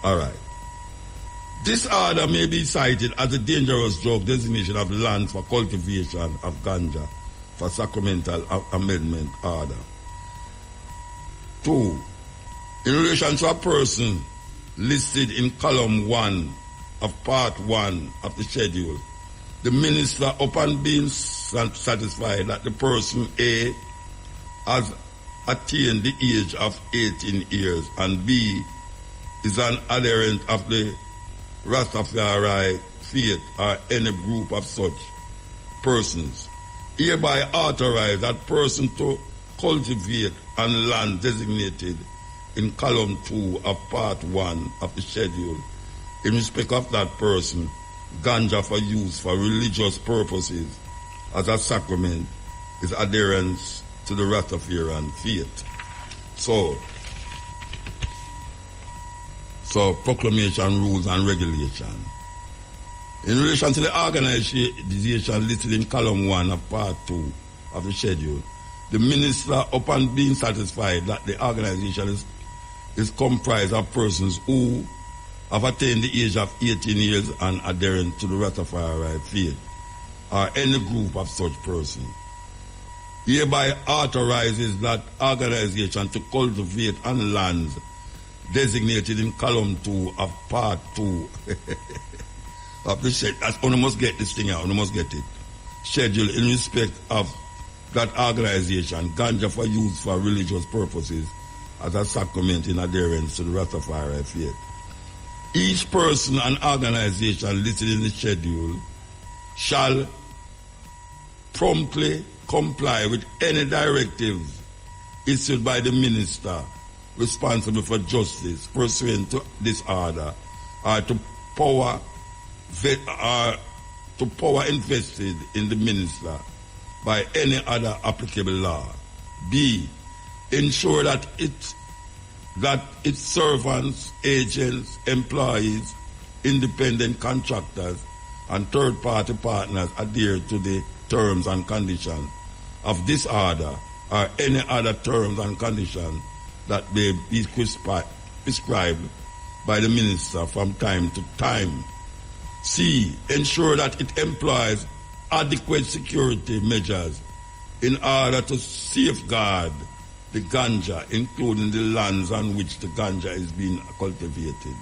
All right. This order may be cited as a dangerous drug designation of land for cultivation of ganja for Sacramental Amendment Order. 2. In relation to a person listed in column 1 of part 1 of the schedule, the minister, upon being satisfied that the person A has attained the age of 18 years and B is an adherent of the Rastafari faith or any group of such persons, hereby authorize that person to cultivate on land designated in column 2 of part 1 of the schedule in respect of that person ganja for use for religious purposes as a sacrament is adherence to the Rastafarian faith. So proclamation, rules and regulation. In relation to the organization listed in column 1 of part 2 of the schedule, the minister, upon being satisfied that the organization is comprised of persons who have attained the age of 18 years and adherent to the Rastafari faith, or any group of such persons, hereby authorizes that organization to cultivate on lands designated in column 2 of part 2 of the schedule. One must get this thing out, one must get it. Schedule in respect of that organization, ganja for use for religious purposes as a sacrament in adherence to the Rastafari faith. Each person and organization listed in the schedule shall promptly comply with any directives issued by the minister responsible for justice pursuant to this order or to power invested in the minister by any other applicable law. B. Ensure that its servants, agents, employees, independent contractors, and third-party partners adhere to the terms and conditions of this order or any other terms and conditions that may be prescribed by the minister from time to time. C. Ensure that it employs adequate security measures in order to safeguard the ganja, including the lands on which the ganja is being cultivated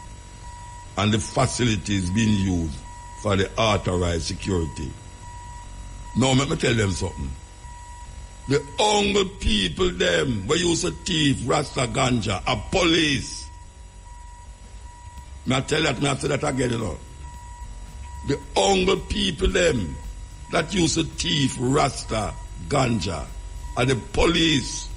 and the facilities being used for the authorized security. Now, let me tell them something. The only people them who used to thief Rasta ganja are police. I say that again, you know. The only people them that used to thief Rasta ganja are the police.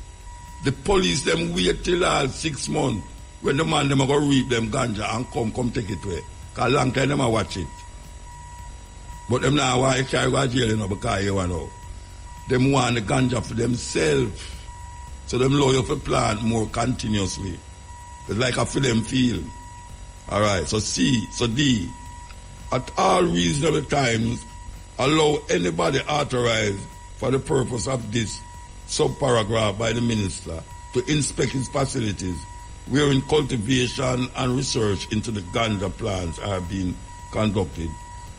The police them wait till all 6 months when the man them are going to reap them ganja and come take it away. Because long time them a watch it. But them now want to carry go to jail, you know, because you know. Them want the ganja for themselves. So them allow you to plant more continuously. It's like a for them feel. Alright, so C, so D. At all reasonable times, allow anybody authorized for the purpose of this subparagraph by the minister to inspect his facilities wherein cultivation and research into the ganja plants are being conducted,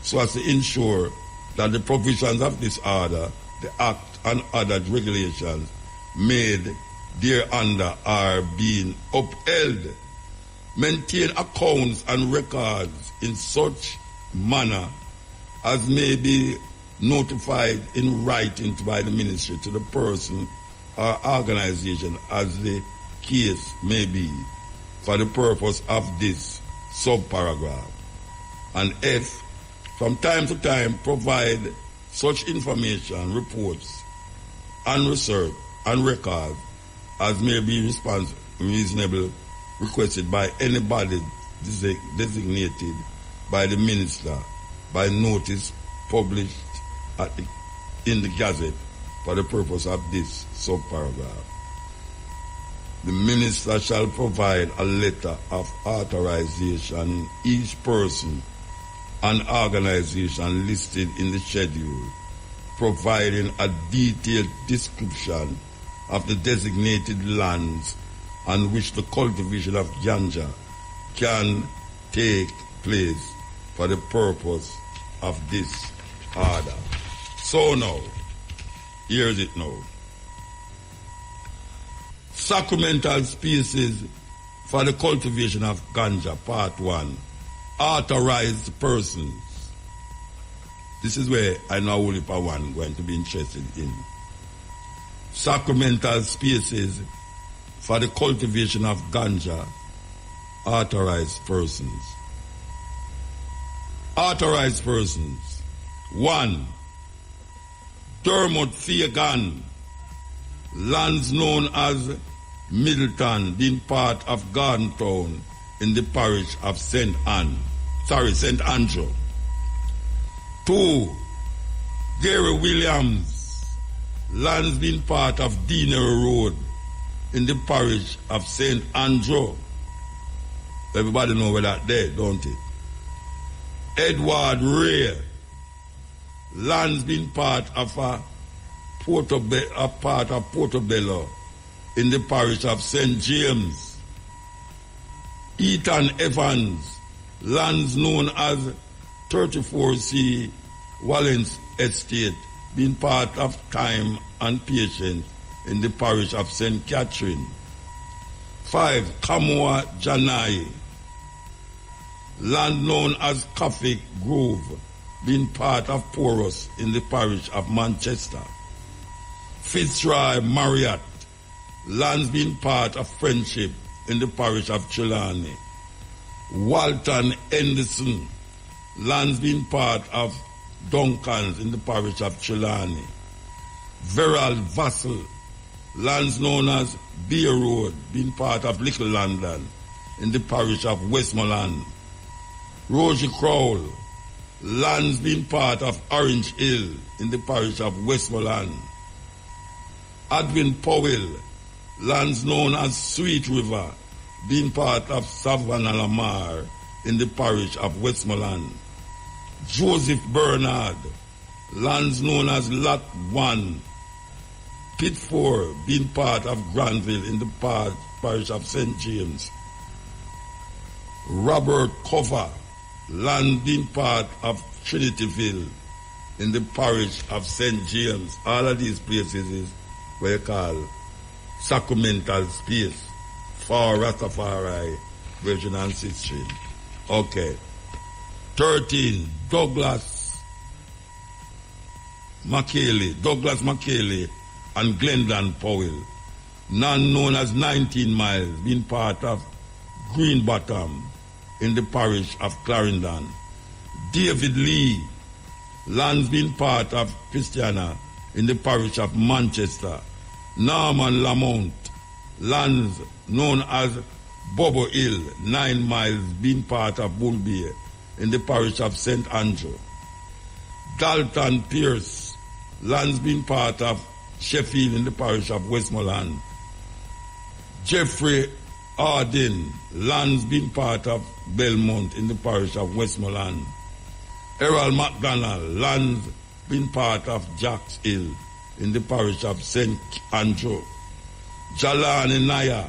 so as to ensure that the provisions of this order, the Act and other regulations made thereunder are being upheld. Maintain accounts and records in such manner as may be notified in writing by the ministry to the person or organization as the case may be for the purpose of this subparagraph. And F, from time to time provide such information, reports, and research and records as may be reasonable requested by anybody designated by the minister by notice published in the Gazette for the purpose of this subparagraph. The minister shall provide a letter of authorization in each person and organization listed in the schedule, providing a detailed description of the designated lands on which the cultivation of ganja can take place for the purpose of this order. So now, here's it now. Sacramental species for the cultivation of ganja, part 1. Authorized persons. This is where I know only part 1 going to be interested in. Sacramental species for the cultivation of ganja, authorized persons. Authorized persons. 1. Dermot Fagan, lands known as Middleton, being part of Gardentown in the parish of St. Andrew. 2. Gary Williams, lands being part of Deanery Road in the parish of St. Andrew. Everybody know where that there, don't it? Edward Ray, lands being part of Portobello in the parish of St. James. Ethan Evans, lands known as 34C Wallens Estate, being part of Time and Patience in the parish of St. Catherine. 5. Kamwa Janai, land known as Coffee Grove, being part of Porus in the parish of Manchester. Fitzroy Marriott, lands being part of Friendship in the parish of Trelawney. Walton Henderson, lands being part of Duncans in the parish of Trelawney. Verald Vassell, lands known as Beer Road, being part of Little London in the parish of Westmoreland. Rosie Crowell, lands being part of Orange Hill in the parish of Westmoreland. Edwin Powell, lands known as Sweet River, being part of Savannah Lamar in the parish of Westmoreland. Joseph Bernard, lands known as Lot 1, Pit 4, being part of Granville in the parish of St. James. Robert Cover, land being part of Trinityville in the parish of St. James. All of these places is what you call sacramental space for Rastafari, Virgin and Sister. Okay. 13. Douglas McKaylee and Glendon Powell, none known as 19 Miles, being part of Greenbottom in the parish of Clarendon. David Lee, lands being part of Christiana in the parish of Manchester. Norman Lamont, lands known as Bobo Hill, 9 miles, being part of Bullbear in the parish of St. Andrew. Dalton Pierce, lands being part of Sheffield in the parish of Westmoreland. Jeffrey Arden, lands being part of Belmont in the parish of Westmoreland. Errol McDonald, lands being part of Jacks Hill in the parish of St. Andrew. Jalani Naya,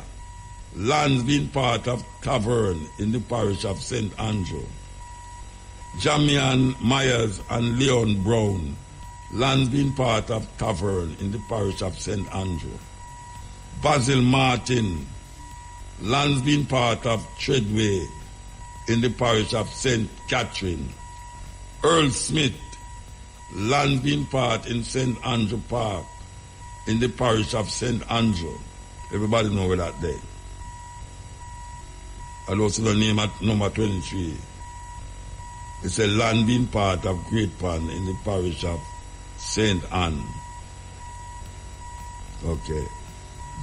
lands being part of Tavern in the parish of St. Andrew. Jamian Myers and Leon Brown, lands being part of Tavern in the parish of St. Andrew. Basil Martin, lands being part of Treadway in the parish of St. Catherine. Earl Smith, lands being part in St. Andrew Park in the parish of St. Andrew. Everybody know where that day. And also the name at number 23. It's a land being part of Great Pond in the parish of St. Anne. Okay.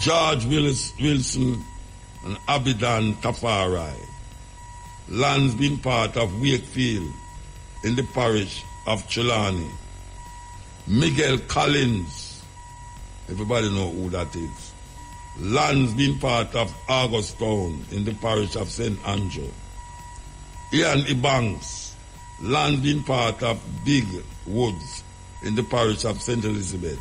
George Wilson and Abidan Tafari, lands being part of Wakefield in the parish of Trelawney. Miguel Collins, everybody know who that is, lands being part of Augustown in the parish of St. Andrew. Ian Ebanks, land being part of Big Woods in the parish of St. Elizabeth.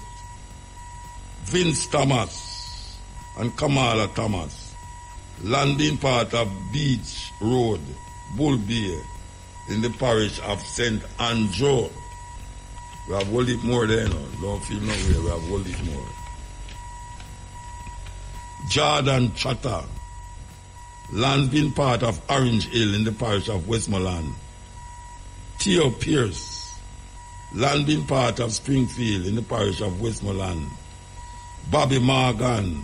Vince Thomas and Kamala Thomas, land being part of Beach Road, Bullbear in the parish of St. Andrew. We have a little more there, no? Don't feel no way, we have a little more. Jordan Chatter, land being part of Orange Hill in the parish of Westmoreland. Theo Pierce, land being part of Springfield in the parish of Westmoreland. Bobby Morgan,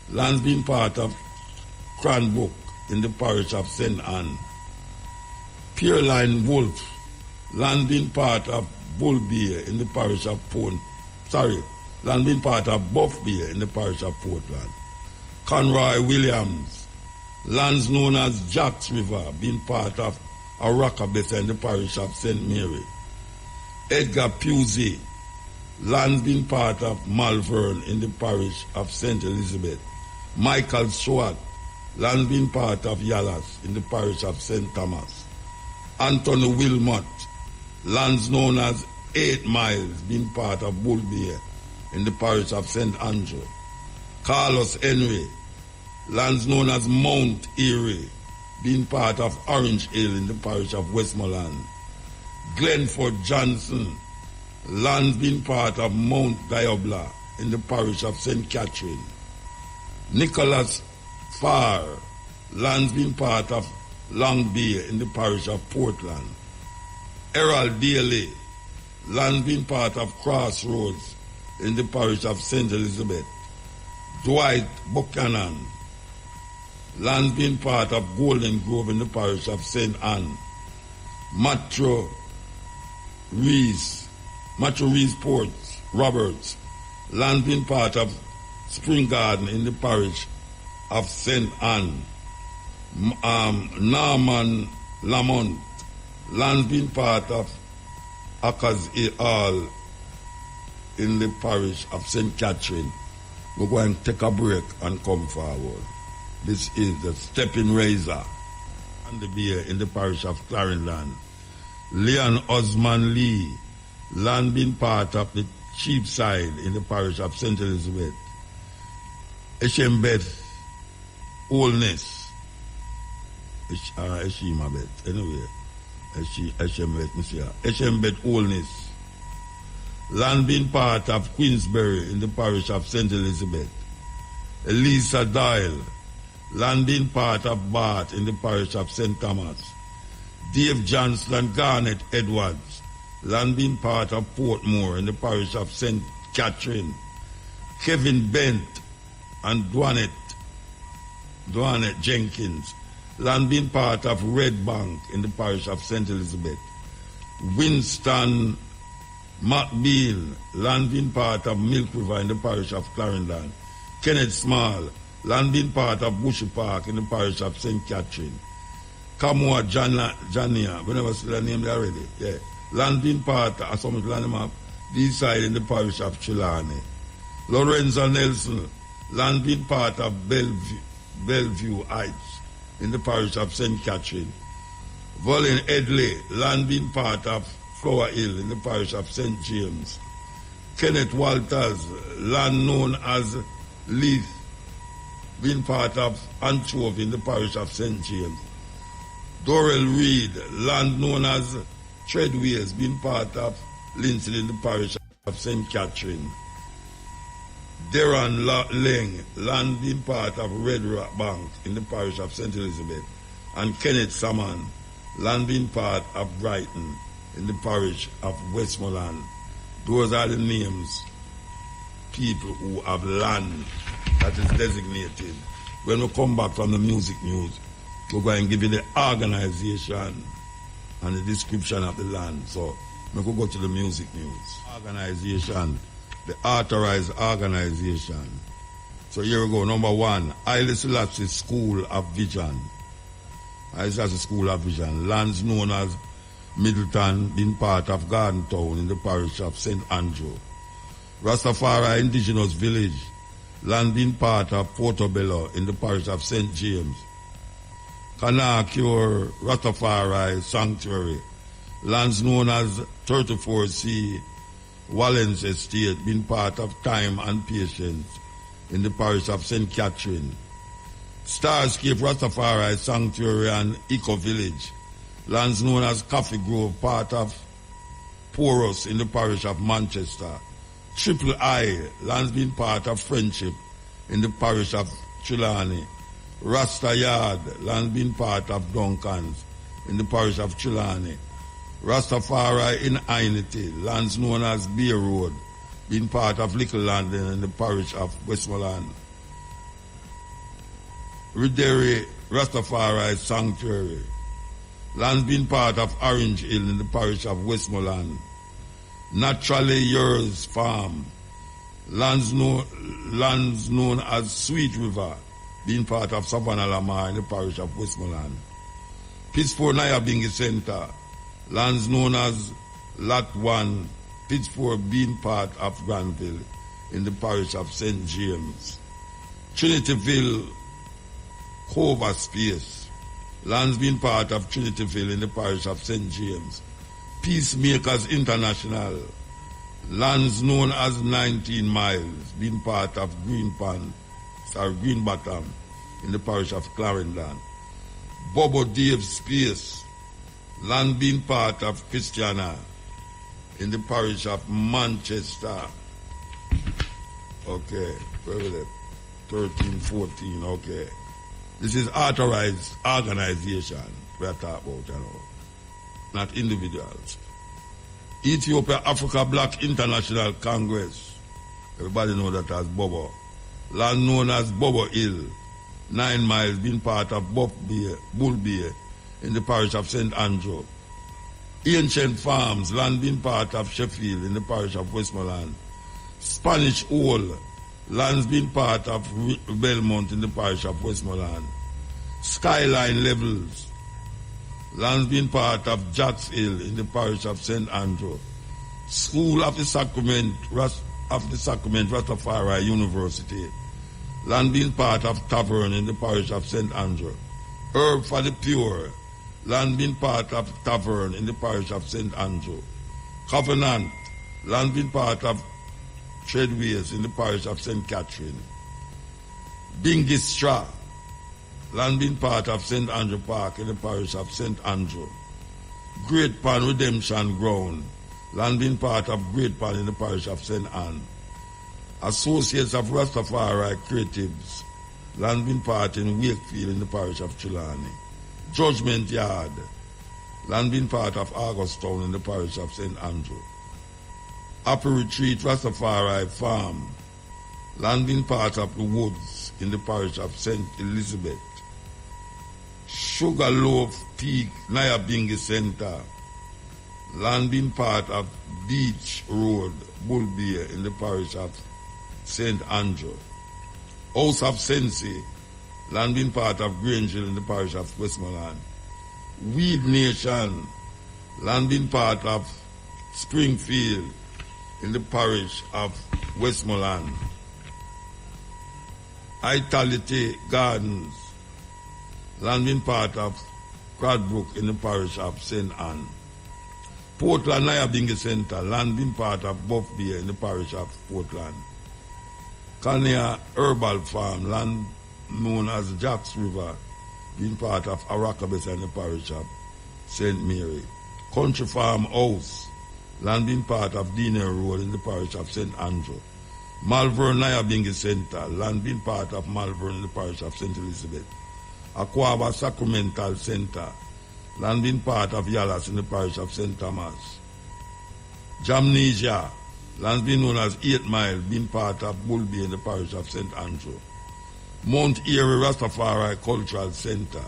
land being part of Cranbrook in the parish of St. Anne. Pierline Wolf, land being part of Bull Beer in the parish of land being part of Buff Beer in the parish of Portland. Conroy Williams, lands known as Jacks River, being part of Arakabesa in the parish of St. Mary. Edgar Pusey, lands being part of Malvern in the parish of St. Elizabeth. Michael Stewart, lands being part of Yalas in the parish of St. Thomas. Anthony Wilmot, lands known as 8 Miles, being part of Bull Beer in the parish of St. Andrew. Carlos Henry, lands known as Mount Erie, being part of Orange Hill in the parish of Westmoreland. Glenford Johnson, lands being part of Mount Diabla in the parish of St. Catherine. Nicholas Farr, lands being part of Long Beer in the parish of Portland. Errol Daly, land being part of Crossroads in the parish of St. Elizabeth. Dwight Buchanan, land being part of Golden Grove in the parish of St. Anne. Matthew Rees Roberts, land being part of Spring Garden in the parish of St. Anne. Norman Lamont, land being part of Akas Hall in the parish of St. Catherine. We're going to take a break and come forward. This is the Steppin Razor and the beer in the parish of Clarendon. Leon Osman Lee, land being part of the Cheapside in the parish of St. Elizabeth. Eshembeth Oldness. Eshembeth Oldness, land being part of Queensbury in the parish of St. Elizabeth. Elisa Doyle, land being part of Bath in the parish of St. Thomas. Dave Johnston Garnett Edwards, land being part of Portmore in the parish of St. Catherine. Kevin Bent and Dwanette Jenkins, land being part of Red Bank in the parish of St. Elizabeth. Winston McBeal, land being part of Milk River in the parish of Clarendon. Kenneth Small, land being part of Bushy Park in the parish of St. Catherine. Kamua Jania, we never see the name there already. Yeah. Land being part of some land map, this side in the parish of Chilani. Lorenzo Nelson, land being part of Bellevue Heights in the parish of St. Catherine. Volin Edley, land being part of Flower Hill in the parish of St. James. Kenneth Walters, land known as Leith, being part of Anchove in the parish of St. James. Dorel Reed, land known as Treadways, being part of Lindsay in the parish of St. Catherine. Darren Leng, land being part of Red Rock Bank in the parish of St. Elizabeth. And Kenneth Salmon, land being part of Brighton in the parish of Westmoreland. Those are the names, people who have land that is designated. When we come back from the music news, we're going to give you the organization and the description of the land. So we could go to the music news. Organization, the Authorized organization. So here we go. Number 1, Haile Selassie School of Vision. Haile Selassie School of Vision. Lands known as Middleton, being part of Garden Town in the parish of St. Andrew. Rastafari Indigenous Village. Land being part of Portobello in the parish of St. James. Kanakure Rastafari Sanctuary. Lands known as 34C Wallens Estate, being part of Time and Patience in the parish of St. Catherine. Starscape Rastafari Sanctuary and Eco Village. lands known as Coffee Grove, part of Porous in the parish of Manchester. Triple I, lands being part of Friendship in the parish of Trelawney. Rasta Yard, lands being part of Duncans in the parish of Trelawney. Rastafari in Ainity, lands known as Beer Road, being part of Little London in the parish of Westmoreland. Ridere Rastafari Sanctuary, lands being part of Orange Hill in the parish of Westmoreland. Naturally Yours Farm, lands known as Sweet River, being part of Savannah Lamar in the parish of Westmoreland. Pittsford Nyabingi Center, lands known as Lot 1, Pittsford, being part of Granville in the parish of St. James. Trinityville Hover Space, lands being part of Trinityville in the parish of St. James. Peacemakers International, lands known as 19 Miles, being part of Green Bottom in the parish of Clarendon. Bobo Dave Space, land being part of Christiana in the parish of Manchester. Okay, 13, 14, okay. This is authorized organization we are talking about, you know, not individuals. Ethiopia Africa Black International Congress, everybody know that as Bobo. Land known as Bobo Hill, 9 Miles, being part of Bull Bay in the parish of St. Andrew. Ancient Farms, land being part of Sheffield in the parish of Westmoreland. Spanish Hole, lands being part of Belmont in the parish of Westmoreland. Skyline Levels, lands being part of Jacks Hill in the parish of St. Andrew. School of the Sacrament Rastafari University, land being part of Tavern in the parish of St. Andrew. Herb for the Pure, land being part of Tavern in the parish of St. Andrew. Covenant, land being part of Treadways in the parish of St. Catherine. Bingistra, land being part of St. Andrew Park in the parish of St. Andrew. Great Pan Redemption Ground, land being part of Great Pan in the parish of St. Anne. Associates of Rastafari Creatives, land being part in Wakefield in the parish of Trelawney. Judgment Yard, land being part of Augustown in the parish of St. Andrew. Happy Retreat Rastafari Farm, land being part of the Woods in the parish of St. Elizabeth. Sugarloaf Peak Nyabingi Center, land being part of Beach Road, Bull Bay in the parish of St. Andrew. House of Sensi, land being part of Grange Hill in the parish of Westmoreland. Weed Nation, land being part of Springfield in the parish of Westmoreland. Itality Gardens, land being part of Cradbrook in the parish of St. Anne. Portland Nyabingi Center, land being part of Buff Bay in the parish of Portland. Kanya Herbal Farm, land known as Jacks River, being part of Arakabesa in the parish of St. Mary. Country Farm House, land being part of Diner Road in the parish of St. Andrew. Malvern Nyabingi Center, land being part of Malvern in the parish of St. Elizabeth. Aquaba Sacramental Center, land being part of Yalas in the parish of St. Thomas. Jamnesia, land being known as 8 Mile, being part of Bull Bay in the parish of St. Andrew. Mount Erie Rastafari Cultural Center,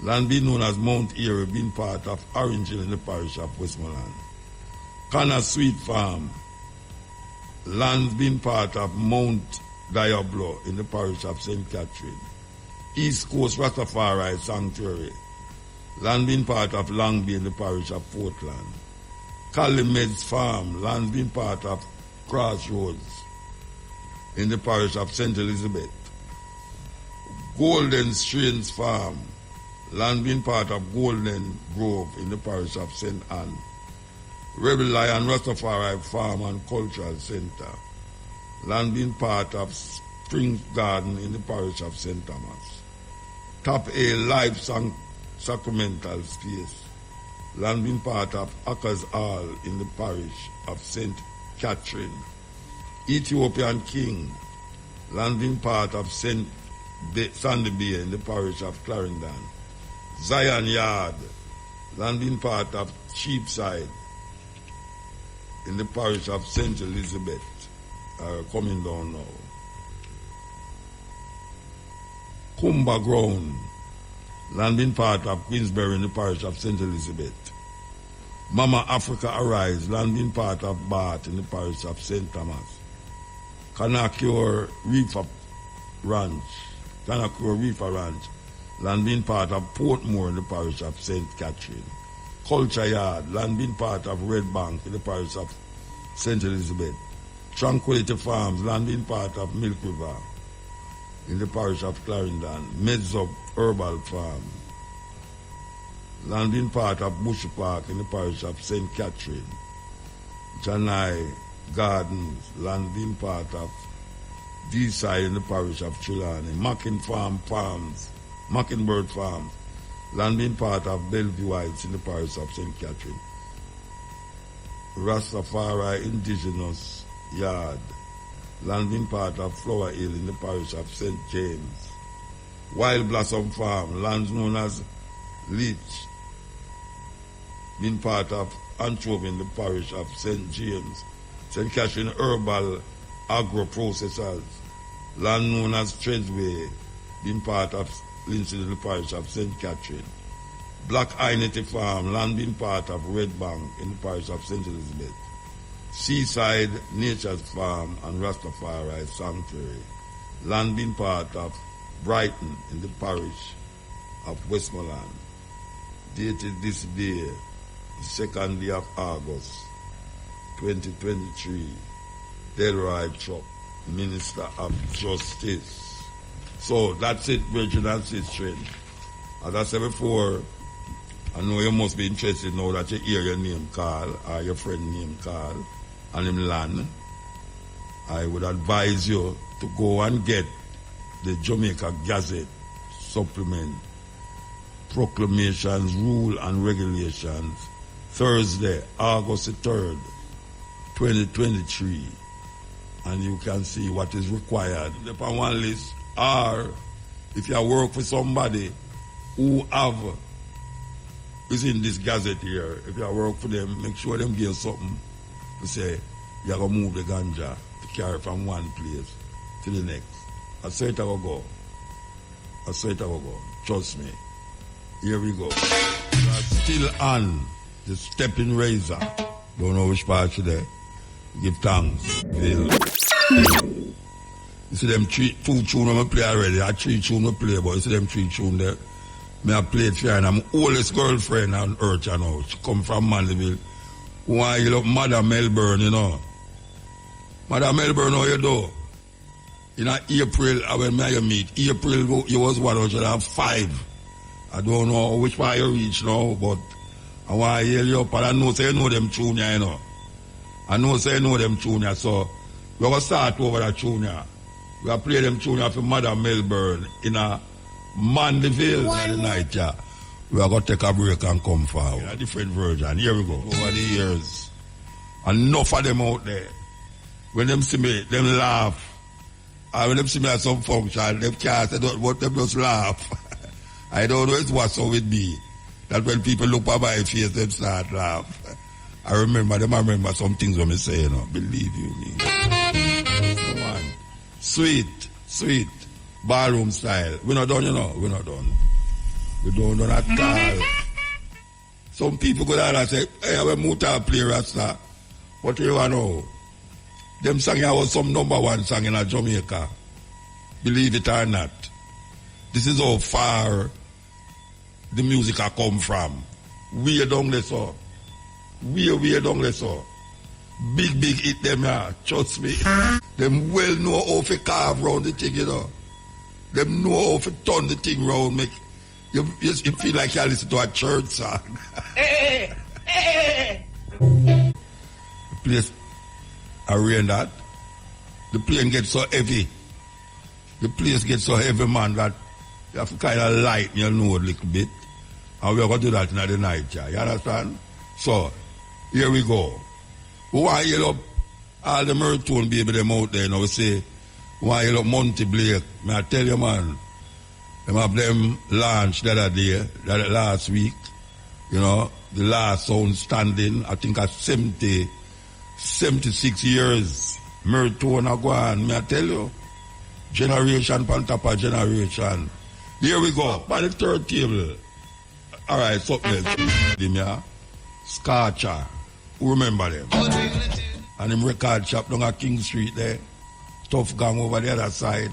land being known as Mount Erie, being part of Orange Hill in the parish of Westmoreland. Cana Sweet Farm, land being part of Mount Diablo in the parish of St. Catherine. East Coast Rastafari Sanctuary, land being part of Long Bay in the parish of Portland. Calimed's Farm, land being part of Crossroads in the parish of St. Elizabeth. Golden Strains Farm, land being part of Golden Grove in the parish of St. Anne. Rebel Lion Rastafari Farm and Cultural Center, land being part of Spring Garden in the parish of St. Thomas. Top A Life Sacramental Space, land being part of Accas Hall in the parish of St. Catherine. Ethiopian King, land being part of St. Sandy Bay in the parish of Clarendon. Zion Yard, land being part of Cheapside in the parish of St. Elizabeth, coming down now. Kumba Ground, landing part of Queensbury in the parish of St. Elizabeth. Mama Africa Arise, landing part of Bath in the parish of St. Thomas. Kanakure Reefer Ranch, landing part of Portmore in the parish of St. Catherine. Culture Yard, landing part of Red Bank in the parish of St. Elizabeth. Tranquility Farms, landing part of Milk River in the parish of Clarendon. Medzop Herbal Farm, landing part of Bush Park in the parish of St. Catherine. Janai Gardens, landing part of D-side in the parish of Trelawney. Mockingbird Farms, landing part of Bellevue Heights in the parish of St. Catherine. Rastafari Indigenous Yard, landing part of Flower Hill in the parish of St. James. Wild Blossom Farm, lands known as Leach, being part of Anchovy in the parish of St. James. St. Catherine Herbal Agro Processors, land known as Treadway, being part of Lindsay in the parish of St. Catherine. Black Ainity Farm, land being part of Red Bank in the parish of St. Elizabeth. Seaside Nature's Farm and Rastafari Sanctuary, land being part of Brighton in the parish of Westmoreland. Dated this day, the 2nd day of August, 2023. Delroy Chuck, Minister of Justice. So that's it, Virgin and Sister. As I said before, I know you must be interested now that you hear your name called or your friend name called and him land. I would advise you to go and get the Jamaica Gazette supplement, Proclamations, Rule and Regulations, Thursday, August 3rd, 2023. And you can see what is required upon one list. Or if you work for somebody who is in this gazette here, if you work for them, make sure them give something to say you're going to move the ganja to carry from one place to the next. I say it will go. Trust me. Here we go. We are still on the Steppin razor. Don't know which part today. Give thanks. Feel. You see them two tunes I play already. I 3 tunes I play, but you see them 3 tunes there. I played for her and I'm oldest girlfriend on earth, you know. She come from Mandeville. Why you look Madam Melbourne, you know. Madam Melbourne, how you do? In April, when I meet, April, you was 105. I don't know which part you reach now, but I want to hear you up. And I know say you know them tune, you know. I know say you know them tune, so we're going to start over that tune. We're going to play them tune for Madam Melbourne in a Mandeville in the night, yeah. We are going to take a break and come forward. A different version. Here we go. Over the years, enough of them out there. When them see me, them laugh. And when them see me at some function, them can't say what them just laugh. I don't know what's up with me. That when people look at my face, them start laugh. I remember some things when I say, you know, believe you me. Come on. Sweet. Ballroom style. We're not done, you know. We're not done. We don't know at all. Some people go down and say, hey, I'm a Muta play Rasta. What you want to know? Them song here was some #1 song in Jamaica. Believe it or not. This is how far the music I come from. Way down there, so. Way down there, so. Big hit them here. Trust me. Them well know how to carve round the thing, you know. Them know how to turn the thing round, make you feel like you listen to a church song. The place arrange that. The plane gets so heavy. The place gets so heavy, man, that you have to kind of lighten your load a little bit. And we're going to do that in the night, yeah. You understand? So, here we go. We want to yell up all the Mertone baby them out there, you know, we say, we want to yell up Monty Blake. May I tell you, man, them have them launched the other day, that last week, you know, the last sound standing, I think at 76 years, Mertone are gone, may I tell you, generation pan top of generation. Here we go, by the third table. All right, something else. Scorcher, who remember them? And him record shop down at King Street there. Tough Gang over the other side.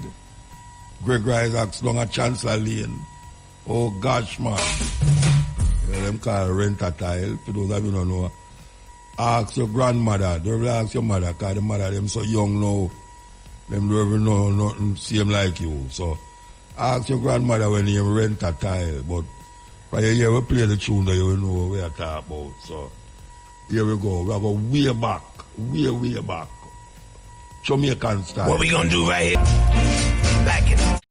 Greg Isaacs down at Chancellor Lane. Oh gosh, man. Yeah, them call rent-a-tile, for those of you who don't know. Ask your grandmother, don't ask your mother, because the mother them so young now. Them don't even know nothing same like you. So ask your grandmother when you rent-a-tile, but when you ever play the tune that you will know what we are talking about. So here we go. We are going way back. Way back. Jamaican style. What we gonna do right here? Back it up.